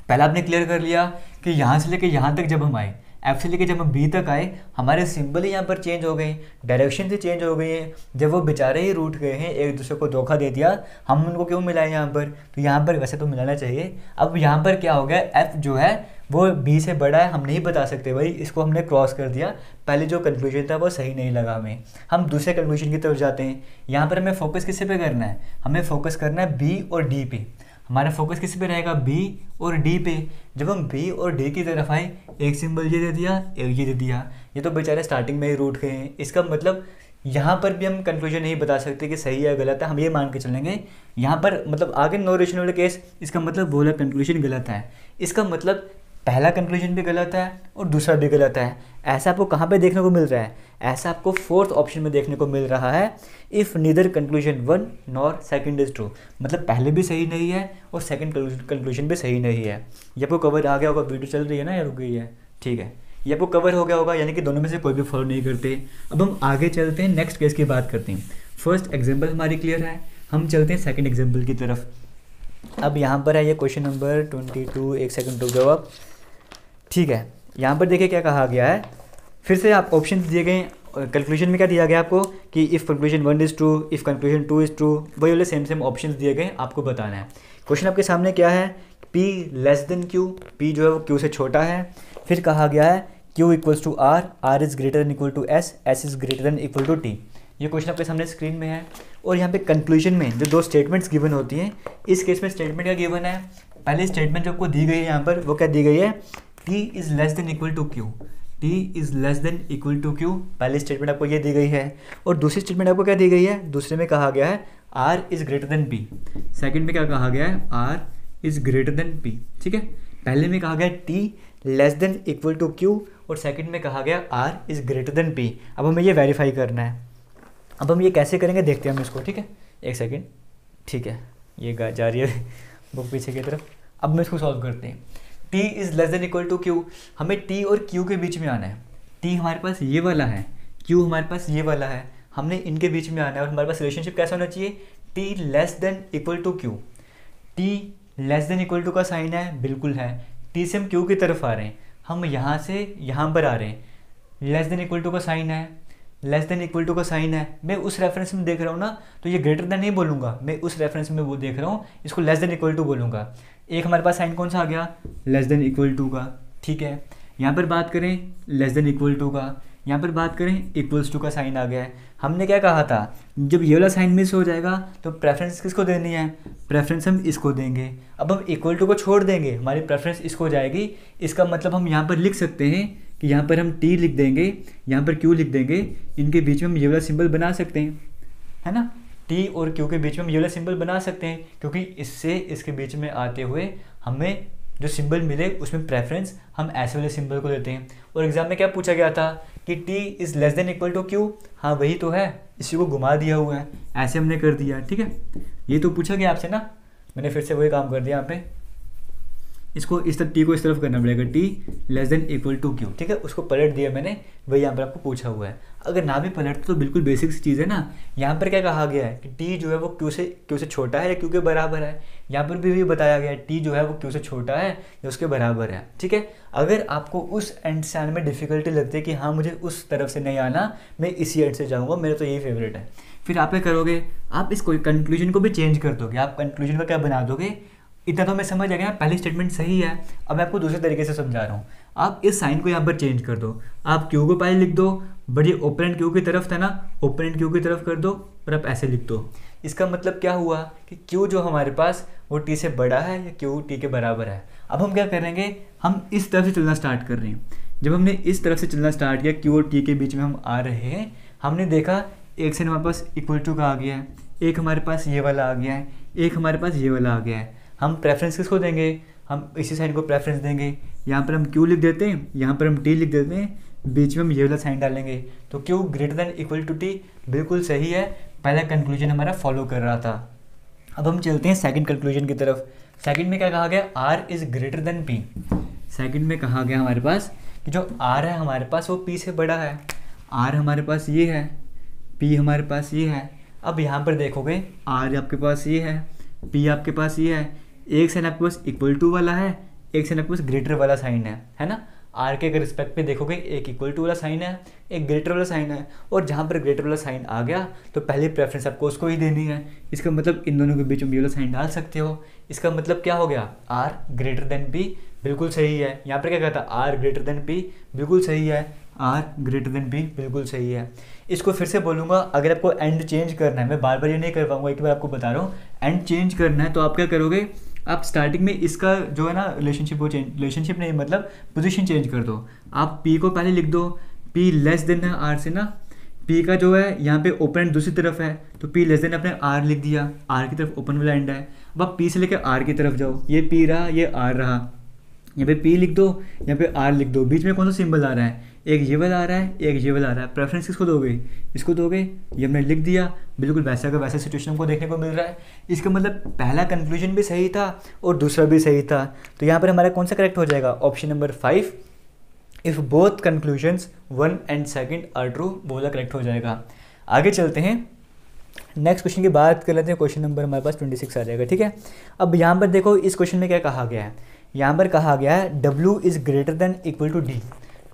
पहला आपने क्लियर कर लिया कि यहाँ से लेके यहाँ तक जब हम आए, एफ से लेके जब हम बी तक आए हमारे सिंबल ही यहाँ पर चेंज हो गए, डायरेक्शन से चेंज हो गई है। जब वो बेचारे ही रूठ गए हैं, एक दूसरे को धोखा दे दिया, हम उनको क्यों मिलाएं यहाँ पर? तो यहाँ पर वैसे तो मिलाना चाहिए। अब यहाँ पर क्या हो गया, एफ जो है वो बी से बड़ा है, हम नहीं बता सकते भाई, इसको हमने क्रॉस कर दिया। पहले जो कंक्लूजन था वो सही नहीं लगा हमें, हम दूसरे कंक्लूजन की तरफ जाते हैं। यहाँ पर हमें फोकस किस पे करना है? हमें फोकस करना है बी और डी पे। हमारा फोकस किस पे रहेगा? बी और डी पे। जब हम बी और डी की तरफ आए, एक सिंबल ये दे दिया, एक ये दे दिया, ये तो बेचारे स्टार्टिंग में ही रूठ गए हैं। इसका मतलब यहाँ पर भी हम कंक्लूजन नहीं बता सकते कि सही है गलत है, हम ये मान के चलेंगे यहाँ पर मतलब आगे नो रेशनल केस, इसका मतलब बोला कंक्लूजन गलत है। इसका मतलब पहला कंक्लूजन भी गलत है और दूसरा भी गलत है। ऐसा आपको कहाँ पे देखने को मिल रहा है? ऐसा आपको फोर्थ ऑप्शन में देखने को मिल रहा है, if neither conclusion one nor second is true. मतलब पहले भी सही नहीं है और सेकंड कंक्लूजन भी सही नहीं है। ये आपको कवर आ गया होगा, वीडियो चल रही है ना या रुक गई है? ठीक है, ये आपको कवर हो गया होगा, यानी कि दोनों में से कोई भी फॉलो नहीं करते। अब हम आगे चलते हैं, नेक्स्ट केस की बात करते हैं। फर्स्ट एग्जाम्पल हमारी क्लियर है, हम चलते हैं सेकेंड एग्जाम्पल की तरफ। अब यहाँ पर है ये क्वेश्चन नंबर 22, एक सेकंड रुक जाओ आप। ठीक है, यहाँ पर देखिए क्या कहा गया है, फिर से आप ऑप्शन दिए गए। कंक्लूजन में क्या दिया गया आपको कि if conclusion one is true, if conclusion two is true, वही वाले सेम ऑप्शन दिए गए, आपको बताना है। क्वेश्चन आपके सामने क्या है, P less then Q, P जो है वो Q से छोटा है। फिर कहा गया है Q equals to R, R is greater than equal to S, S is greater than equal to T। ये क्वेश्चन आपके सामने स्क्रीन में है। और यहाँ पे कंक्लूजन में जो दो स्टेटमेंट्स गिवन होती हैं, इस केस में स्टेटमेंट क्या गिवन है? पहले स्टेटमेंट जो आपको दी गई है यहाँ पर, वो क्या दी गई है? T is less than equal to Q, T is less than equal to Q। पहली स्टेटमेंट आपको ये दी गई है। और दूसरी स्टेटमेंट आपको क्या दी गई है? दूसरे में कहा गया है R is greater than P। Second में क्या कहा गया है? R is greater than P। ठीक है, पहले में कहा गया T less than equal to Q और सेकंड में कहा गया R is greater than P। अब हमें ये वेरीफाई करना है। अब हम ये कैसे करेंगे देखते हैं हम इसको। ठीक है, एक सेकेंड। ठीक है, ये जा रही है बुक पीछे की तरफ। अब हम इसको सॉल्व करते हैं। T is less than equal to Q, हमें T और Q के बीच में आना है। T हमारे पास ये वाला है, Q हमारे पास ये वाला है, हमने इनके बीच में आना है। और हमारे पास रिलेशनशिप कैसा होना चाहिए? T less than equal to Q। T less than equal to का साइन है, बिल्कुल है। T से हम Q की तरफ आ रहे हैं, हम यहाँ से यहाँ पर आ रहे हैं। लेस देन इक्वल टू का साइन है, लेस देन इक्वल टू का साइन है। मैं उस रेफरेंस में देख रहा हूँ ना, तो ये ग्रेटर देन नहीं बोलूँगा, मैं उस रेफरेंस में वो देख रहा हूँ, इसको लेस देन इक्वल टू बोलूँगा। एक हमारे पास साइन कौन सा आ गया? लेस देन इक्वल टू का। ठीक है, यहाँ पर बात करें लेस देन इक्वल टू का, यहाँ पर बात करें इक्वल्स टू का साइन आ गया है। हमने क्या कहा था, जब ये वाला साइन मिस हो जाएगा तो प्रेफरेंस किसको देनी है? प्रेफरेंस हम इसको देंगे। अब हम इक्वल टू को छोड़ देंगे, हमारी प्रेफरेंस इसको हो जाएगी। इसका मतलब हम यहाँ पर लिख सकते हैं कि यहाँ पर हम T लिख देंगे, यहाँ पर Q लिख देंगे, इनके बीच में हम ये वाला सिंबल बना सकते हैं, है ना? T और Q के बीच में हम ये वाला सिंबल बना सकते हैं, क्योंकि इससे इसके बीच में आते हुए हमें जो सिंबल मिले उसमें प्रेफरेंस हम ऐसे वाले सिंबल को देते हैं। और एग्जाम में क्या पूछा गया था कि T is less than equal to Q, हाँ वही तो है, इसी को घुमा दिया हुआ है, ऐसे हमने कर दिया। ठीक है, ये तो पूछा गया आपसे ना, मैंने फिर से वही काम कर दिया यहाँ पे। इसको इस तरफ T को इस तरफ करना पड़ेगा, T less than equal to Q। ठीक है, उसको पलट दिया मैंने, वही यहाँ पर आपको पूछा हुआ है। अगर ना भी पलट तो बिल्कुल बेसिक सी चीज़ है ना। यहाँ पर क्या कहा गया है कि T जो है वो Q से छोटा है या Q के बराबर है। यहाँ पर भी बताया गया है T जो है वो Q से छोटा है या उसके बराबर है। ठीक है, अगर आपको उस एंड से आने में डिफिकल्टी लगती है कि हाँ मुझे उस तरफ से नहीं आना, मैं इसी एंड से जाऊँगा, मेरा तो यही फेवरेट है, फिर आप क्या करोगे, आप इस कंक्लूजन को भी चेंज कर दोगे। आप कंक्लूजन का क्या बना दोगे? इतना तो मैं समझ आ गया, पहली स्टेटमेंट सही है। अब मैं आपको दूसरे तरीके से समझा रहा हूँ। आप इस साइन को यहाँ पर चेंज कर दो, आप Q को पहले लिख दो, बड़ी ओपोनेंट Q की तरफ था ना, ओपोनेंट Q की तरफ कर दो और आप ऐसे लिख दो। इसका मतलब क्या हुआ कि Q जो हमारे पास वो T से बड़ा है या Q T के बराबर है। अब हम क्या करेंगे, हम इस तरफ से चलना स्टार्ट कर रहे हैं। जब हमने इस तरफ से चलना स्टार्ट किया, Q और T के बीच में हम आ रहे हैं, हमने देखा एक साइन हमारे पास इक्वल टू का आ गया है, एक हमारे पास ये वाला आ गया है, एक हमारे पास ये वाला आ गया है। हम प्रेफरेंस किसको देंगे? हम इसी साइन को प्रेफरेंस देंगे। यहाँ पर हम Q लिख देते हैं, यहाँ पर हम T लिख देते हैं, बीच में हम ये वाला साइन डालेंगे, तो Q greater than equal to T बिल्कुल सही है। पहला कंक्लूजन हमारा फॉलो कर रहा था। अब हम चलते हैं सेकंड कंक्लूजन की तरफ। सेकंड में क्या कहा गया? R is greater than P। Second में कहा गया हमारे पास कि जो R है हमारे पास वो P से बड़ा है। R हमारे पास ये है, P हमारे पास ये है। अब यहाँ पर देखोगे R आपके पास ये है, P आपके पास ये है, एक साइन आपके पास इक्वल टू वाला है, एक साइन आपके पास ग्रेटर वाला साइन है ना। आर के अगर रिस्पेक्ट पे देखोगे एक इक्वल टू वाला साइन है, एक ग्रेटर वाला साइन है, और जहाँ पर ग्रेटर वाला साइन आ गया तो पहली प्रेफरेंस आपको उसको ही देनी है। इसका मतलब इन दोनों के बीच में ये वाला साइन डाल सकते हो। इसका मतलब क्या हो गया, आर ग्रेटर देन पी, बिल्कुल सही है। यहाँ पर क्या कहता है, आर ग्रेटर देन पी, बिल्कुल सही है, आर ग्रेटर देन पी, बिल्कुल सही है। इसको फिर से बोलूँगा, अगर आपको एंड चेंज करना है, मैं बार बार ये नहीं कर पाऊंगा, एक बार आपको बता रहा हूँ, एंड चेंज करना है तो आप क्या करोगे, आप स्टार्टिंग में इसका जो है ना रिलेशनशिप, वो रिलेशनशिप नहीं मतलब पोजीशन चेंज कर दो। आप पी को पहले लिख दो, पी लेस देन है आर से ना, पी का जो है यहाँ पे ओपन एंड दूसरी तरफ है तो पी लेस देन आपने आर लिख दिया, आर की तरफ ओपन वाला एंड है। अब आप पी से लेकर आर की तरफ जाओ, ये पी रहा, ये आर रहा, यहाँ पे पी लिख दो, यहाँ पे आर लिख दो, बीच में कौन सा सिंबल आ रहा है, एक ये वाला आ रहा है, एक ये वाला आ रहा है। प्रेफरेंस किसको दोगे, इसको दोगे, ये हमने लिख दिया, बिल्कुल वैसा का वैसा सिचुएशन को देखने को मिल रहा है। इसका मतलब पहला कंक्लूजन भी सही था और दूसरा भी सही था, तो यहाँ पर हमारा कौन सा करेक्ट हो जाएगा, option number 5, if both conclusions 1 and 2 are true, वो वाला करेक्ट हो जाएगा। आगे चलते हैं, नेक्स्ट क्वेश्चन की बात कर लेते हैं। क्वेश्चन नंबर हमारे पास 26 आ जाएगा, ठीक है। अब यहाँ पर देखो इस क्वेश्चन में क्या कहा गया है, यहाँ पर कहा गया है W is greater than equal to D।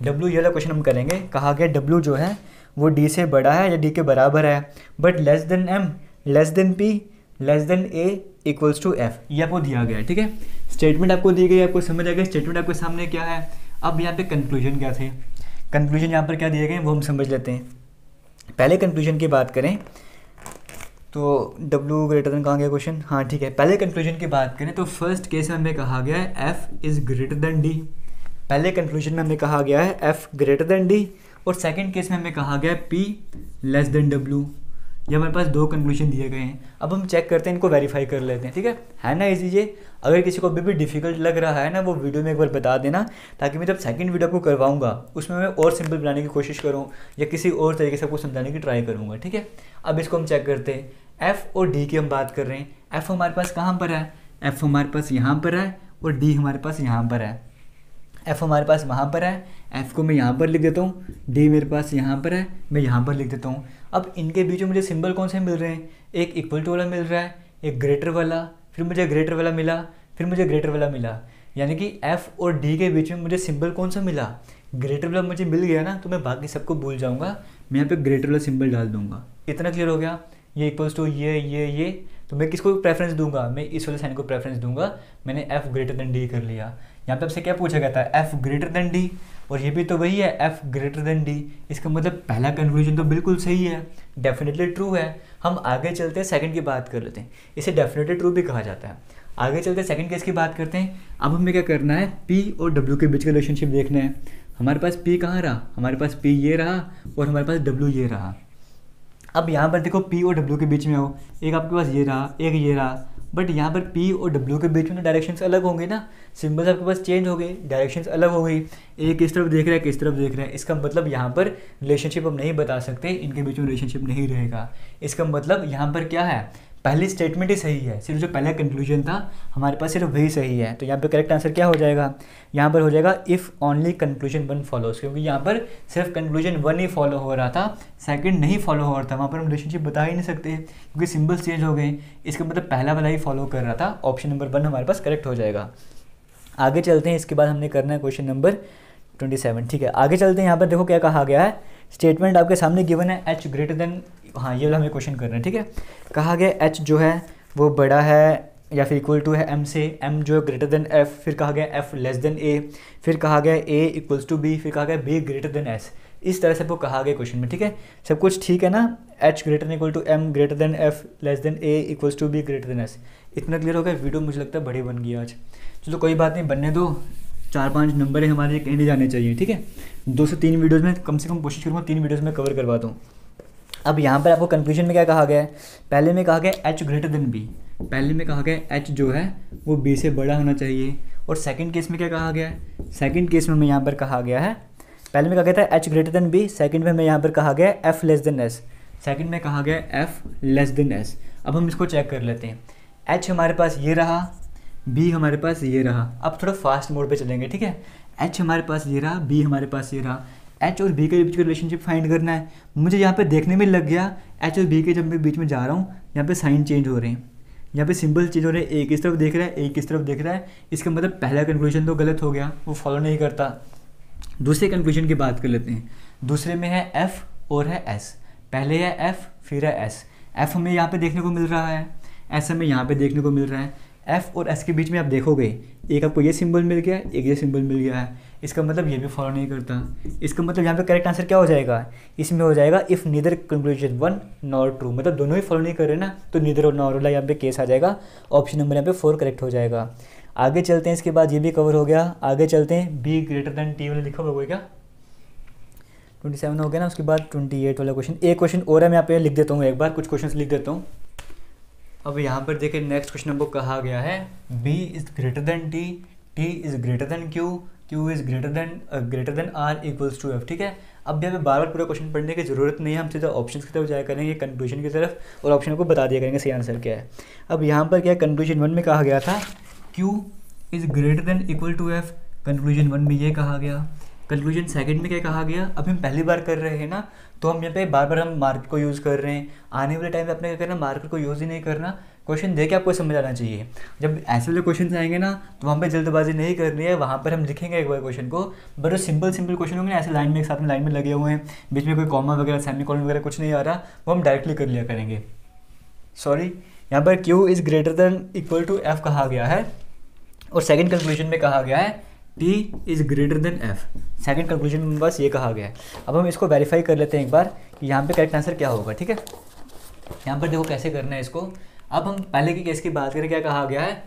W ये वाला क्वेश्चन हम करेंगे, कहा गया W जो है वो D से बड़ा है या D के बराबर है, but less than M, less than P, less than A equals to F, ये आपको दिया गया है, ठीक है। स्टेटमेंट आपको दी गई, आपको समझ आ गया स्टेटमेंट आपके सामने क्या है। अब यहाँ पे कंक्लूजन क्या थे, कंक्लूजन यहाँ पर क्या दिए गए वो हम समझ लेते हैं। पहले कंक्लूजन की बात करें तो W ग्रेटर देन कहाँ गया क्वेश्चन, हाँ ठीक है। पहले कंक्लूजन की बात करें तो फर्स्ट केस में हमें कहा गया है F is greater then D, पहले कंक्लूजन में हमें कहा गया है F ग्रेटर देन D, और सेकंड केस में हमें कहा गया है P लेस देन W। ये हमारे पास दो कंक्लूजन दिए गए हैं। अब हम चेक करते हैं, इनको वेरीफाई कर लेते हैं, ठीक है ना इजी ये। अगर किसी को अभी भी डिफिकल्ट लग रहा है ना, वो वीडियो में एक बार बता देना, ताकि मैं जब सेकंड वीडियो को करवाऊंगा उसमें मैं और सिंपल बनाने की कोशिश करूँ या किसी और तरीके से आपको समझाने की ट्राई करूँगा, ठीक है। अब इसको हम चेक करते हैं, F और D की हम बात कर रहे हैं। F हमारे पास कहाँ पर है, F हमारे पास यहाँ पर है, और D हमारे पास यहाँ पर है। F हमारे पास वहाँ पर है, F को मैं यहाँ पर लिख देता हूँ, D मेरे पास यहाँ पर है, मैं यहाँ पर लिख देता हूँ। अब इनके बीच में मुझे सिंबल कौन से मिल रहे हैं, एक इक्वल टू वाला मिल रहा है, एक ग्रेटर वाला, फिर मुझे ग्रेटर वाला मिला, फिर मुझे ग्रेटर वाला मिला, यानी कि F और D के बीच में मुझे सिंबल कौन सा मिला, ग्रेटर वाला मुझे मिल गया ना, तो मैं बाकी सबको भूल जाऊँगा, मैं यहाँ पे ग्रेटर वाला सिंबल डाल दूँगा। इतना क्लियर हो गया, ये इक्वल्स टू ये, तो मैं किसको प्रेफरेंस दूंगा, मैं इस वाले साइन को प्रेफरेंस दूंगा। मैंने F ग्रेटर देन D कर लिया। यहाँ पे आपसे क्या पूछा गया था, F ग्रेटर देन D, और ये भी तो वही है F ग्रेटर देन D। इसका मतलब पहला कंक्लूजन तो बिल्कुल सही है, डेफिनेटली ट्रू है। हम आगे चलते हैं, सेकंड की बात कर लेते हैं, इसे डेफिनेटली ट्रू भी कहा जाता है। आगे चलते हैं, सेकंड केस की बात करते हैं। अब हमें क्या करना है, P और W के बीच का रिलेशनशिप देखना है। हमारे पास P कहाँ रहा, हमारे पास P ये रहा और हमारे पास W ये रहा। अब यहाँ पर देखो P और W के बीच में हो, एक आपके पास ये रहा, एक ये रहा, बट यहाँ पर P और W के बीच में डायरेक्शंस अलग होंगे ना, सिंबल्स आपके पास चेंज हो गए, डायरेक्शंस अलग हो गई, एक इस तरफ देख रहा है, किस तरफ देख रहा है। इसका मतलब यहाँ पर रिलेशनशिप हम नहीं बता सकते, इनके बीच में रिलेशनशिप नहीं रहेगा। इसका मतलब यहाँ पर क्या है, पहली स्टेटमेंट ही सही है, सिर्फ जो पहला कंक्लूजन था हमारे पास सिर्फ वही सही है। तो यहाँ पे करेक्ट आंसर क्या हो जाएगा, यहाँ पर हो जाएगा इफ़ ओनली कंक्लूजन 1 फॉलोज, क्योंकि यहाँ पर सिर्फ कंक्लूजन 1 ही फॉलो हो रहा था, सेकंड नहीं फॉलो हो रहा था। वहाँ पर हम रिलेशनशिप बता ही नहीं सकते क्योंकि सिंबल्स चेंज हो गए। इसका मतलब पहला वाला ही फॉलो कर रहा था। ऑप्शन नंबर 1 हमारे पास करेक्ट हो जाएगा। आगे चलते हैं, इसके बाद हमने करना है क्वेश्चन नंबर 27, ठीक है। आगे चलते हैं, यहाँ पर देखो क्या कहा गया है, स्टेटमेंट आपके सामने गिवन है H ग्रेटर देन, हाँ ये वाला हमें क्वेश्चन करना है, ठीक है। कहा गया H जो है वो बड़ा है या फिर इक्वल टू है M से, M जो है ग्रेटर देन F, फिर कहा गया F लेस देन A, फिर कहा गया A इक्वल्स टू B, फिर कहा गया B ग्रेटर देन S। इस तरह से आपको कहा गया क्वेश्चन में, ठीक है। सब कुछ ठीक है ना, H greater than equal to M greater than F less than A equals to B greater than S। इतना क्लियर हो गया। वीडियो मुझे लगता है बड़ी बन गई आज, चलो कोई बात नहीं, बनने दो। 4-5 नंबर है हमारे कहीं नहीं जाने चाहिए, ठीक है। 2 से 3 वीडियोज़ में कम से कम कोशिश करूँगा 3 वीडियोज़ में कवर करवा दूँ। अब यहाँ पर आपको कंक्लूजन में क्या कहा गया है, पहले में कहा गया H ग्रेटर देन B, पहले में कहा गया H जो है वो B से बड़ा होना चाहिए। और सेकंड केस में क्या कहा गया है, सेकंड केस में हमें यहाँ पर कहा गया है, पहले में कहा गया था H greater than B, second में हमें यहाँ पर कहा गया F less then S, second में कहा गया F लेस देन S। अब हम इसको चेक कर लेते हैं, H हमारे पास ये रहा, B हमारे पास ये रहा। अब थोड़ा फास्ट मोड पे चलेंगे, ठीक है। H हमारे पास ये रहा, B हमारे पास ये रहा। H और B के बीच का रिलेशनशिप फाइंड करना है। मुझे यहाँ पे देखने में लग गया H और B के, जब मैं बीच में जा रहा हूँ यहाँ पे साइन चेंज हो रहे हैं, यहाँ पे सिंबल चेंज हो रहे हैं, एक इस तरफ देख रहा है, एक इस तरफ देख रहा है। इसका मतलब पहला कंक्लूजन तो गलत हो गया, वो फॉलो नहीं करता। दूसरे कंक्लूजन की बात कर लेते हैं। दूसरे में है एफ और है एस। पहले है एफ फिर है एस। एफ हमें यहाँ पे देखने को मिल रहा है, एस हमें यहाँ पे देखने को मिल रहा है। एफ और एस के बीच में आप देखोगे एक आपको ये सिंबल मिल गया, एक ये सिंबल मिल गया है, इसका मतलब ये भी फॉलो नहीं करता। इसका मतलब यहाँ पे करेक्ट आंसर क्या हो जाएगा, इसमें हो जाएगा if neither conclusion one nor true, मतलब दोनों ही फॉलो नहीं कर रहे ना, तो नीदर और नॉर वाला यहाँ पे केस आ जाएगा। ऑप्शन नंबर यहाँ पे 4 करेक्ट हो जाएगा। आगे चलते हैं, इसके बाद ये भी कवर हो गया। आगे चलते हैं, बी ग्रेटर देन टी वाला लिखा होगा क्या, 27 हो गया ना। उसके बाद 28 वाला क्वेश्चन, एक क्वेश्चन और है, मैं यहाँ पे लिख देता हूँ, एक बार कुछ क्वेश्चन लिख देता हूँ। अब यहाँ पर देखिए नेक्स्ट क्वेश्चन हमको कहा गया है B is greater than T, T is greater than Q, Q is greater than R equals to F। ठीक है, अब यहाँ पे बार बार पूरा क्वेश्चन पढ़ने की ज़रूरत नहीं है, हम सीधा ऑप्शंस की तरफ जाया करेंगे, कंक्लूजन की तरफ, और ऑप्शन को बता दिया करेंगे सही आंसर क्या है। अब यहाँ पर क्या कंक्लूजन 1 में कहा गया था Q is greater than equal to F, conclusion 1 में ये कहा गया। कंक्लूजन सेकंड में क्या कहा गया, अब हम पहली बार कर रहे हैं ना, तो हम यहाँ पे बार बार हम मार्कर को यूज़ कर रहे हैं। आने वाले टाइम पे आपने क्या करना, मार्कर को यूज़ ही नहीं करना, क्वेश्चन देख के आपको समझ आना चाहिए। जब ऐसे वाले क्वेश्चन आएंगे ना, तो वहाँ पे जल्दबाजी नहीं करनी है, वहाँ पर हम लिखेंगे एक बार क्वेश्चन को, बट जो सिंपल क्वेश्चन होंगे ना, ऐसे लाइन में एक साथ में लाइन में लगे हुए हैं, बीच में कोई कॉमा वगैरह सेमीकोलन वगैरह कुछ नहीं आ रहा, वो हम डायरेक्टली कर लिया करेंगे। सॉरी, यहाँ पर Q is greater than equal to F कहा गया है, और सेकेंड कंक्लूजन में कहा गया है T is greater than F। Second conclusion में बस ये कहा गया है। अब हम इसको वेरीफाई कर लेते हैं एक बार कि यहाँ पे करेक्ट आंसर क्या होगा। ठीक है, यहाँ पर देखो कैसे करना है इसको। अब हम पहले के केस की बात करें, क्या कहा गया है,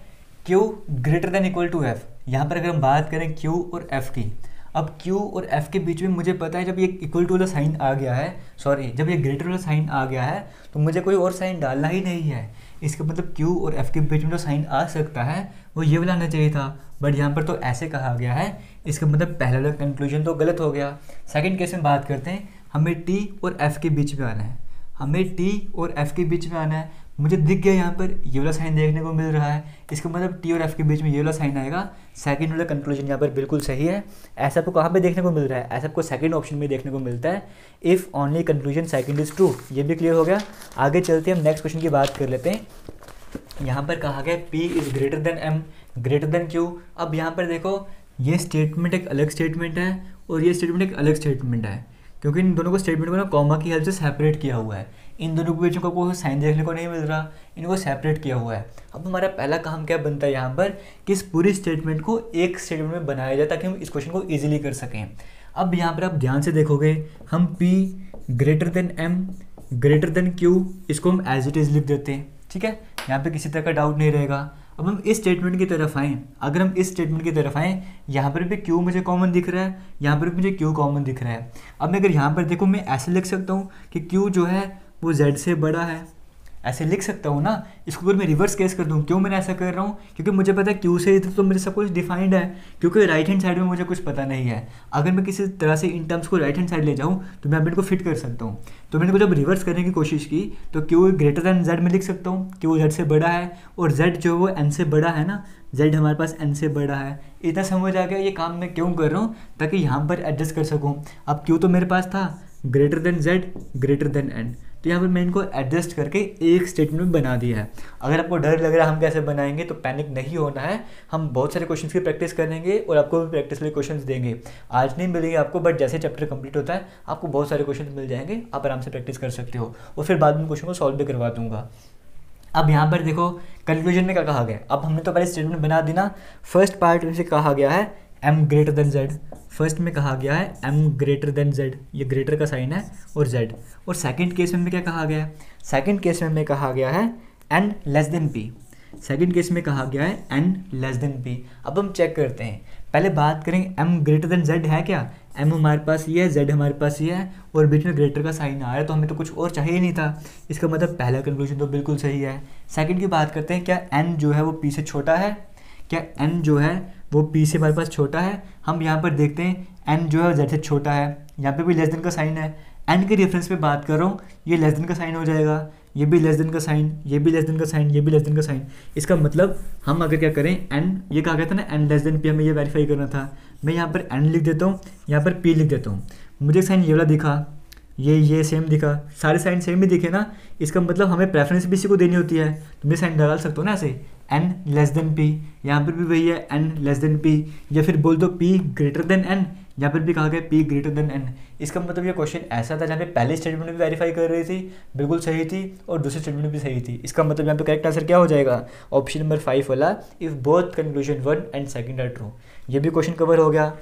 Q greater than equal to F। यहाँ पर अगर हम बात करें Q और F की, अब Q और F के बीच में मुझे पता है जब ये इक्वल टू वाला साइन आ गया है, सॉरी जब ये ग्रेटर वाला साइन आ गया है, तो मुझे कोई और साइन डालना ही नहीं है। इसका मतलब Q और F के बीच में जो साइन आ सकता है वो ये वाला आना चाहिए था, बट यहाँ पर तो ऐसे कहा गया है। इसका मतलब पहला वाला कंक्लूजन तो गलत हो गया। सेकंड केस में बात करते हैं, हमें T और F के बीच में आना है, हमें T और F के बीच में आना है। मुझे दिख गया यहाँ पर ये वाला साइन देखने को मिल रहा है, इसका मतलब T और F के बीच में ये वाला साइन आएगा। सेकंड वाला कंक्लूजन यहाँ पर बिल्कुल सही है। ऐसा आपको कहाँ पे देखने को मिल रहा है, ऐसा आपको सेकंड ऑप्शन में देखने को मिलता है, if only conclusion second is true. ये भी क्लियर हो गया। आगे चलते हैं, हम नेक्स्ट क्वेश्चन की बात कर लेते हैं। यहाँ पर कहा गया P is greater then M greater than Q। अब यहाँ पर देखो ये स्टेटमेंट एक अलग स्टेटमेंट है और ये स्टेटमेंट एक अलग स्टेटमेंट है, क्योंकि इन दोनों को स्टेटमेंट को ना कॉमा की हेल्प से सेपरेट किया हुआ है। इन दोनों के बीच में कोई साइन देखने को नहीं मिल रहा, इनको सेपरेट किया हुआ है। अब हमारा पहला काम क्या बनता है यहाँ पर कि इस पूरी स्टेटमेंट को एक स्टेटमेंट में बनाया जाए ताकि हम इस क्वेश्चन को ईजिली कर सकें। अब यहाँ पर आप ध्यान से देखोगे, हम P greater than M greater than Q इसको हम एज इट इज़ लिख देते हैं। ठीक है, यहाँ पे किसी तरह का डाउट नहीं रहेगा। अब हम इस स्टेटमेंट की तरफ आएँ, अगर हम इस स्टेटमेंट की तरफ आएँ, यहाँ पर भी Q मुझे कॉमन दिख रहा है, यहाँ पर भी मुझे Q कॉमन दिख रहा है। अब मैं अगर यहाँ पर देखो, मैं ऐसे लिख सकता हूँ कि Q जो है वो Z से बड़ा है, ऐसे लिख सकता हूँ ना। इसको अगर मैं रिवर्स केस कर दूँ, क्यों मैंने ऐसा कर रहा हूँ, क्योंकि मुझे पता है Q से इधर तो मेरे सब कुछ डिफाइंड है, क्योंकि राइट हैंड साइड में मुझे कुछ पता नहीं है। अगर मैं किसी तरह से इन टर्म्स को राइट हैंड साइड ले जाऊँ तो मैं इनको फिट कर सकता हूँ। तो मैंने को जब रिवर्स करने की कोशिश की तो Q ग्रेटर दैन Z में लिख सकता हूँ, Q Z से बड़ा है, और Z जो वो N से बड़ा है ना, Z हमारे पास N से बड़ा है। इतना समझ आ गया ये काम मैं क्यों कर रहा हूँ, ताकि यहाँ पर एडजस्ट कर सकूँ। अब Q तो मेरे पास था greater than Z greater than N, तो यहाँ पर मैं इनको एडजस्ट करके एक स्टेटमेंट में बना दिया है। अगर आपको डर लग रहा है हम कैसे बनाएंगे, तो पैनिक नहीं होना है। हम बहुत सारे क्वेश्चंस की प्रैक्टिस करेंगे और आपको भी प्रैक्टिस लिए क्वेश्चंस देंगे। आज नहीं मिलेंगे आपको, बट जैसे चैप्टर कंप्लीट होता है आपको बहुत सारे क्वेश्चन मिल जाएंगे, आप आराम से प्रैक्टिस कर सकते हो, और फिर बाद में क्वेश्चन को सॉल्व भी करवा दूंगा। अब यहाँ पर देखो कंक्लूजन में क्या कहा गया। अब हमने तो पहले स्टेटमेंट बना दी ना। फर्स्ट पार्ट में से कहा गया है M greater then Z, first में कहा गया है M ग्रेटर देन Z, ये ग्रेटर का साइन है और Z। और सेकंड केस में क्या कहा गया है, सेकंड केस में कहा गया है N less than P, second case में कहा गया है N लेस देन P। अब हम चेक करते हैं, पहले बात करें M ग्रेटर देन Z है क्या। M हमारे पास ये है, Z हमारे पास ये है, और बीच में ग्रेटर का साइन आ रहा है, तो हमें तो कुछ और चाहिए नहीं था। इसका मतलब पहला कंक्लूजन तो बिल्कुल सही है। सेकंड की बात करते हैं, क्या N जो है वो P से छोटा है, क्या N जो है वो P से हमारे पास छोटा है। हम यहाँ पर देखते हैं N जो है Z से छोटा है, यहाँ पे भी लेस देन का साइन है। N के रेफरेंस पे बात कर रहा हूँ, ये लेस देन का साइन हो जाएगा, ये भी लेस देन का साइन, ये भी लेस देन का साइन, ये भी लेस देन का साइन। इसका मतलब हम अगर क्या करें, N ये कहा गया था ना N लेस देन P, हमें ये वेरीफाई करना था। मैं यहाँ पर N लिख देता हूँ, यहाँ पर P लिख देता हूँ। मुझे साइन ये वाला दिखा, ये सेम दिखा, सारे साइन सेम ही दिखे ना। इसका मतलब हमें प्रेफरेंस भी इसी को देनी होती है, तो मैं साइन डाल सकता हूँ ना ऐसे N लेस देन P, यहाँ पर भी वही है N लेस देन P, या फिर बोल दो P ग्रेटर देन N, यहाँ पर भी कहा गया P ग्रेटर देन N। इसका मतलब ये क्वेश्चन ऐसा था जहाँ पे पहले स्टेटमेंट भी वेरीफाई कर रही थी, बिल्कुल सही थी, और दूसरी स्टेटमेंट भी सही थी। इसका मतलब यहाँ पे करेक्ट आंसर क्या हो जाएगा, ऑप्शन नंबर 5 वाला, if both conclusion 1 and second are true. ये भी क्वेश्चन कवर हो गया।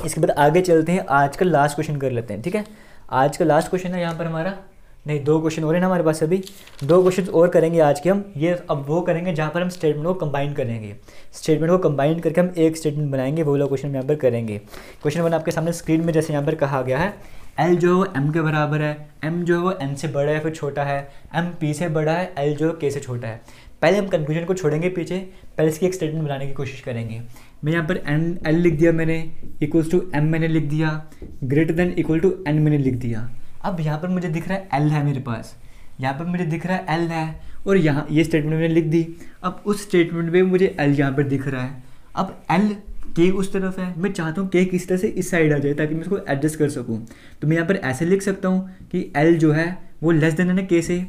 इसके बाद आगे चलते हैं, आज का लास्ट क्वेश्चन कर लेते हैं, ठीक है। आज का लास्ट क्वेश्चन है यहाँ पर हमारा, नहीं 2 क्वेश्चन और हैं ना हमारे पास, अभी 2 क्वेश्चन और करेंगे आज के हम। ये अब वो करेंगे जहाँ पर हम स्टेटमेंट को कंबाइन करेंगे, स्टेटमेंट को कंबाइन करके हम एक स्टेटमेंट बनाएंगे, वो वाला क्वेश्चन यहाँ पर करेंगे। क्वेश्चन 1 आपके सामने स्क्रीन में जैसे यहाँ पर कहा गया है, L जो है वो M के बराबर है, M जो है वो N से बड़ा है फिर छोटा है, M P से बड़ा है, L जो है K से छोटा है। पहले हम कंक्लूजन को छोड़ेंगे पीछे, पहले इसकी एक स्टेटमेंट बनाने की कोशिश करेंगे। मैं यहाँ पर L लिख दिया मैंने, इक्वल्स टू M मैंने लिख दिया, greater than equal to N मैंने लिख दिया। अब यहाँ पर मुझे दिख रहा है L है मेरे पास, यहाँ पर मुझे दिख रहा है L है, और यहाँ ये स्टेटमेंट मैंने लिख दी। अब उस स्टेटमेंट में मुझे L यहाँ पर दिख रहा है। अब L K उस तरफ है, मैं चाहता हूँ K किस तरह से इस साइड आ जाए ताकि मैं इसको एडजस्ट कर सकूँ। तो मैं यहाँ पर ऐसे लिख सकता हूँ कि L जो है वो लेस देन है ना K से,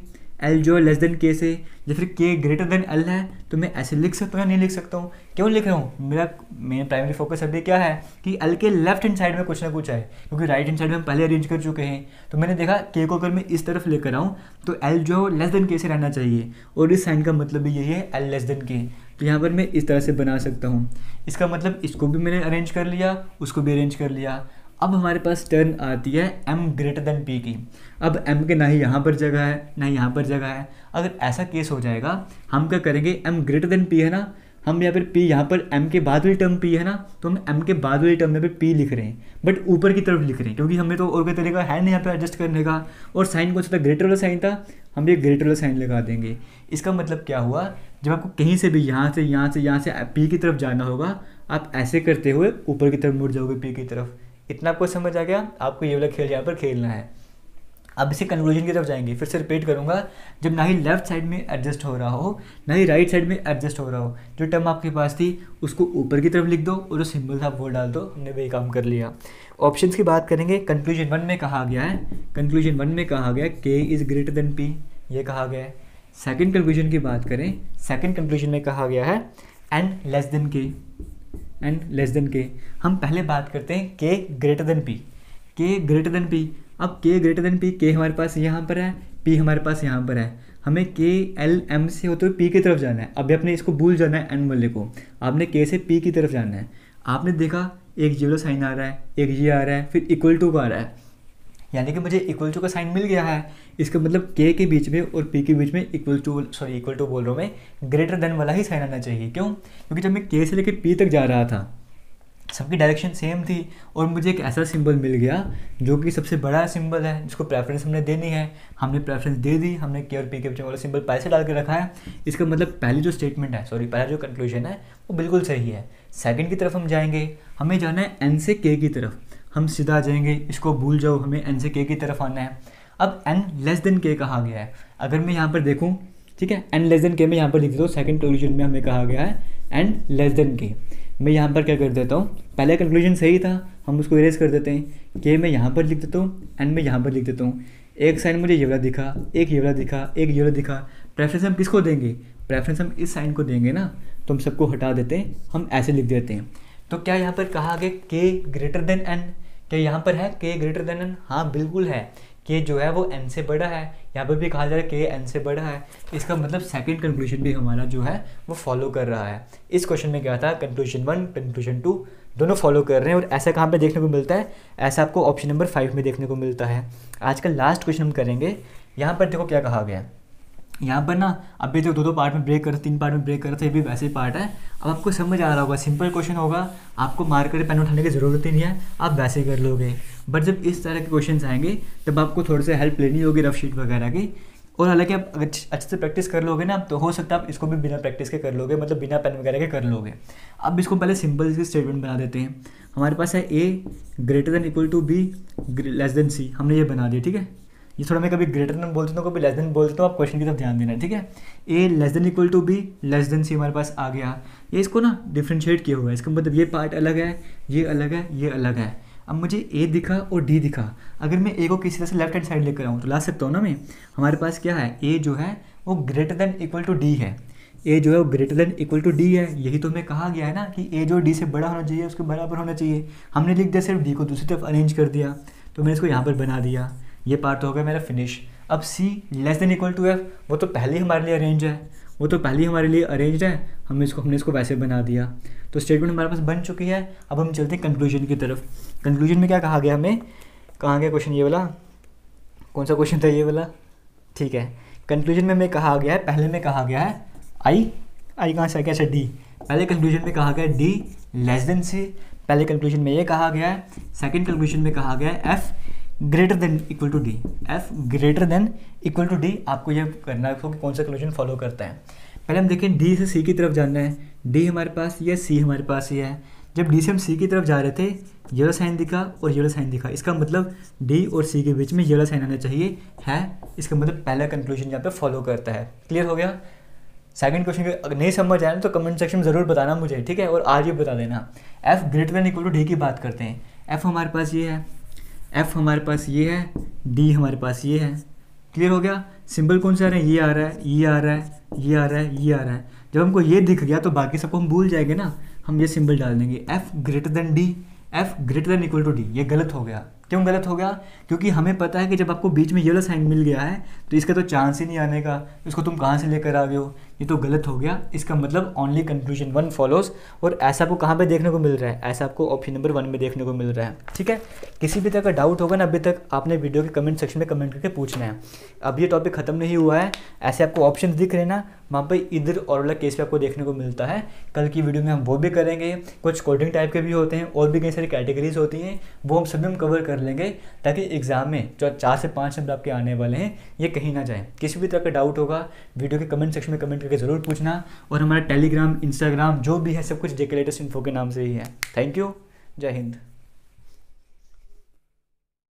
L जो है लेस देन K से, या फिर K ग्रेटर देन L है। तो मैं ऐसे लिख सकता हूँ या नहीं लिख सकता हूँ, क्यों लिख रहा हूँ, मेरा मेन प्राइमरी फोकस अभी क्या है कि L के लेफ्ट हैंड साइड में कुछ ना कुछ है, क्योंकि राइट हैंड साइड में हम पहले अरेंज कर चुके हैं। तो मैंने देखा K को अगर मैं इस तरफ लेकर आऊँ तो L जो लेस देन K से रहना चाहिए, और इस साइन का मतलब भी यही है L लेस देन K। तो यहाँ पर मैं इस तरह से बना सकता हूँ। इसका मतलब इसको भी मैंने अरेंज कर लिया, उसको भी अरेंज कर लिया। अब हमारे पास टर्न आती है M ग्रेटर देन P की। अब M के ना ही यहाँ पर जगह है ना यहाँ पर जगह है। अगर ऐसा केस हो जाएगा, हम क्या करेंगे, M ग्रेटर देन P है ना, हम यहाँ पर P, यहाँ पर M के बाद वाली टर्म P है ना, तो हम M के बाद वाली टर्म में पे P लिख रहे हैं, बट ऊपर की तरफ लिख रहे हैं, क्योंकि हमें तो और कोई तरीका है नहीं यहाँ पे एडजस्ट करने का। और साइन कौन सा था, ग्रेटर वाला साइन था, हम ये ग्रेटर वाला साइन लगा देंगे। इसका मतलब क्या हुआ, जब आपको कहीं से भी यहाँ से P की तरफ जाना होगा, आप ऐसे करते हुए ऊपर की तरफ मुड़ जाओगे P की तरफ। इतना आपको समझ आ गया, आपको ये वाला खेल यहाँ पर खेलना है। अब इसे कंक्लूजन की तरफ जाएंगे, फिर से रिपीट करूँगा, जब ना ही लेफ्ट साइड में एडजस्ट हो रहा हो ना ही राइट साइड में एडजस्ट हो रहा हो, जो टर्म आपके पास थी उसको ऊपर की तरफ लिख दो और जो सिंबल था वो डाल दो। हमने वही काम कर लिया। ऑप्शंस की बात करेंगे, कंक्लूजन 1 में कहा गया है, कंक्लूजन 1 में कहा गया K is greater than P, ये कहा गया है। सेकेंड कंक्लूजन की बात करें, सेकेंड कंक्लूजन में कहा गया है N less than K, N less than K। हम पहले बात करते हैं K greater than P, K greater than P। अब K greater than P, K हमारे पास यहाँ पर है, P हमारे पास यहाँ पर है, हमें K L M से होते हुए P की तरफ जाना है। अभी आपने इसको भूल जाना है, N वाले को, आपने K से P की तरफ जाना है। आपने देखा एक जीरो साइन आ रहा है, एक ये आ रहा है, फिर इक्वल टू का आ रहा है, यानी कि मुझे इक्वल टू का साइन मिल गया है। इसका मतलब K के बीच में और P के बीच में इक्वल टू बोल रहा हूँ मैं, ग्रेटर देन वाला ही साइन आना चाहिए। क्यों, क्योंकि जब मैं K से लेकर P तक जा रहा था सबकी डायरेक्शन सेम थी, और मुझे एक ऐसा सिंबल मिल गया जो कि सबसे बड़ा सिंबल है, जिसको प्रेफरेंस हमने देनी है, हमने प्रेफरेंस दे दी, हमने K और P के बीच वाला सिंबल पहले से डाल के रखा है। इसका मतलब पहली जो स्टेटमेंट है, पहला जो कंक्लूजन है वो बिल्कुल सही है। सेकंड की तरफ हम जाएंगे, हमें जाना है N से K की तरफ, हम सीधा आ जाएंगे, इसको भूल जाओ, हमें N से K की तरफ आना है। अब N लेस देन K कहा गया है, अगर मैं यहाँ पर देखूँ, ठीक है, N लेस देन K मैं यहाँ पर लिख देता हूँ। सेकंड कंक्लूजन में हमें कहा गया है N लेस देन K। मैं यहाँ पर क्या कर देता हूँ, पहले कंक्लूजन सही था, हम उसको इरेज कर देते हैं। K मैं यहाँ पर लिख देता हूँ, N मैं यहाँ पर लिख देता हूँ। एक साइन मुझे ये वाला दिखा, एक ये वाला दिखा, एक ये वाला दिखा। प्रेफरेंस हम किसको देंगे, प्रेफरेंस हम इस साइन को देंगे ना, तो हम सबको हटा देते हैं, हम ऐसे लिख देते हैं। तो क्या यहाँ पर कहा गया K ग्रेटर देन N, क्या यहाँ पर है K ग्रेटर देन N? हाँ बिल्कुल है, K जो है वो N से बड़ा है, यहाँ पर भी कहा जा रहा है K N से बड़ा है। इसका मतलब सेकंड कंक्लूजन भी हमारा जो है वो फॉलो कर रहा है। इस क्वेश्चन में क्या था, कंक्लूजन 1 कंक्लूजन 2 दोनों फॉलो कर रहे हैं। और ऐसा कहाँ पे देखने को मिलता है, ऐसा आपको ऑप्शन नंबर 5 में देखने को मिलता है। आज का लास्ट क्वेश्चन हम करेंगे। यहाँ पर देखो क्या कहा गया है, यहाँ पर ना अभी जो दो पार्ट में ब्रेक कर, 3 पार्ट में ब्रेक कर थे, ये भी वैसे पार्ट है। अब आपको समझ आ रहा होगा, सिंपल क्वेश्चन होगा, आपको मार्कर पेन उठाने की ज़रूरत ही नहीं है, आप वैसे कर लोगे। बट जब इस तरह के क्वेश्चंस आएंगे तब आपको थोड़ी सी हेल्प लेनी होगी रफ शीट वगैरह की। और हालांकि आप अगर अच्छे से प्रैक्टिस कर लोगे ना, तो हो सकता है आप इसको भी बिना प्रैक्टिस के कर लोगे, मतलब बिना पेन वगैरह के कर लोगे। अब इसको पहले सिंपल सी स्टेटमेंट बना देते हैं। हमारे पास है A greater than equal to B less than C, हमने ये बना दिया, ठीक है। ये थोड़ा मैं कभी ग्रेटर देन बोलता हूँ, कभी लेस देन बोलता हूँ, आप क्वेश्चन की तरफ ध्यान देना है, ठीक है। A less than equal to B less than C हमारे पास आ गया। ये इसको ना डिफ्रेंशिएट किया हुआ है, इसका मतलब ये पार्ट अलग है, ये अलग है, ये अलग है। अब मुझे A दिखा और D दिखा, अगर मैं A को किसी तरह से लेफ्ट हैंड साइड लेकर आऊँ तो ला सकता हूँ ना मैं। हमारे पास क्या है, A जो है वो greater than equal to D है, ए जो है वो greater than equal to D है। यही तो हमें कहा गया है ना कि ए जो डी से बड़ा होना चाहिए, उसके बराबर होना चाहिए। हमने लिख दिया सिर्फ डी को दूसरी तरफ अरेंज कर दिया, तो मैंने इसको यहाँ पर बना दिया। ये पार्ट तो हो गया मेरा फिनिश। अब C less than equal to F, वो तो पहले ही हमारे लिए अरेंज है, वो तो पहले ही हमारे लिए अरेंज्ड है, हमने इसको वैसे बना दिया। तो स्टेटमेंट हमारे पास बन चुकी है। अब हम चलते हैं कंक्लूजन की तरफ। कंक्लूजन में क्या कहा गया हमें, कहाँ गया क्वेश्चन, ये वाला कौन सा क्वेश्चन था, ये वाला, ठीक है। कंक्लूजन में हमें कहा गया है, पहले में कहा गया है आई कहाँ से आ गया, अच्छा डी। पहले कंक्लूजन में कहा गया है डी लेस देन सी, पहले कंक्लूजन में ये कहा गया है। सेकंड कंक्लूजन में कहा गया है F greater than equal to D, F greater than equal to D. आपको ये करना है कि कौन सा कंक्लूजन फॉलो करता है। पहले हम देखें डी से सी की तरफ जाना है। डी हमारे पास ये, सी हमारे पास ये है। जब डी से हम सी की तरफ जा रहे थे, ये वाला साइन दिखा और ये वाला साइन दिखा, इसका मतलब डी और सी के बीच में ये वाला साइन आना चाहिए है। इसका मतलब पहला कंक्लूजन यहाँ पे फॉलो करता है। क्लियर हो गया। सेकंड क्वेश्चन अगर नहीं समझ आया तो कमेंट सेक्शन में ज़रूर बताना मुझे, ठीक है, और आज ही बता देना। F greater than equal to D की बात करते हैं। एफ हमारे पास ये है, एफ हमारे पास ये है, डी हमारे पास ये है। क्लियर हो गया। सिंबल कौन सा आ रहा है, ये आ रहा है, ये आ रहा है, ये आ रहा है, ये आ रहा है। जब हमको ये दिख गया तो बाकी सबको हम भूल जाएंगे ना, हम ये सिंबल डाल देंगे F greater than D, F greater than equal to D. ये गलत हो गया। क्यों गलत हो गया? क्योंकि हमें पता है कि जब आपको बीच में ये वाला साइन मिल गया है तो इसका तो चांस ही नहीं आने का, इसको तुम कहाँ से लेकर आ गए हो, ये तो गलत हो गया। इसका मतलब ओनली कंक्लूजन 1 फॉलोज। और ऐसा आपको कहाँ पे देखने को मिल रहा है, ऐसा आपको ऑप्शन नंबर 1 में देखने को मिल रहा है, ठीक है। किसी भी तरह का डाउट होगा ना, अभी तक आपने वीडियो के कमेंट सेक्शन में कमेंट करके पूछना है। अब ये टॉपिक खत्म नहीं हुआ है, ऐसे आपको ऑप्शन दिख रहे हैं ना, वहाँ पर इधर और वाला केस पे आपको देखने को मिलता है। कल की वीडियो में हम वो भी करेंगे। कुछ कोडिंग टाइप के भी होते हैं और भी कई सारी कैटेगरीज होती हैं, वो हम सभी हम कवर कर लेंगे, ताकि एग्जाम में जो 4 से 5 नंबर आपके आने वाले हैं ये कहीं ना जाए। किसी भी तरह का डाउट होगा वीडियो के कमेंट सेक्शन में कमेंट करके ज़रूर पूछना। और हमारा टेलीग्राम, इंस्टाग्राम जो भी है सब कुछ जेके लेटेस्ट इन्फो के नाम से ही है। Thank you. जय हिंद।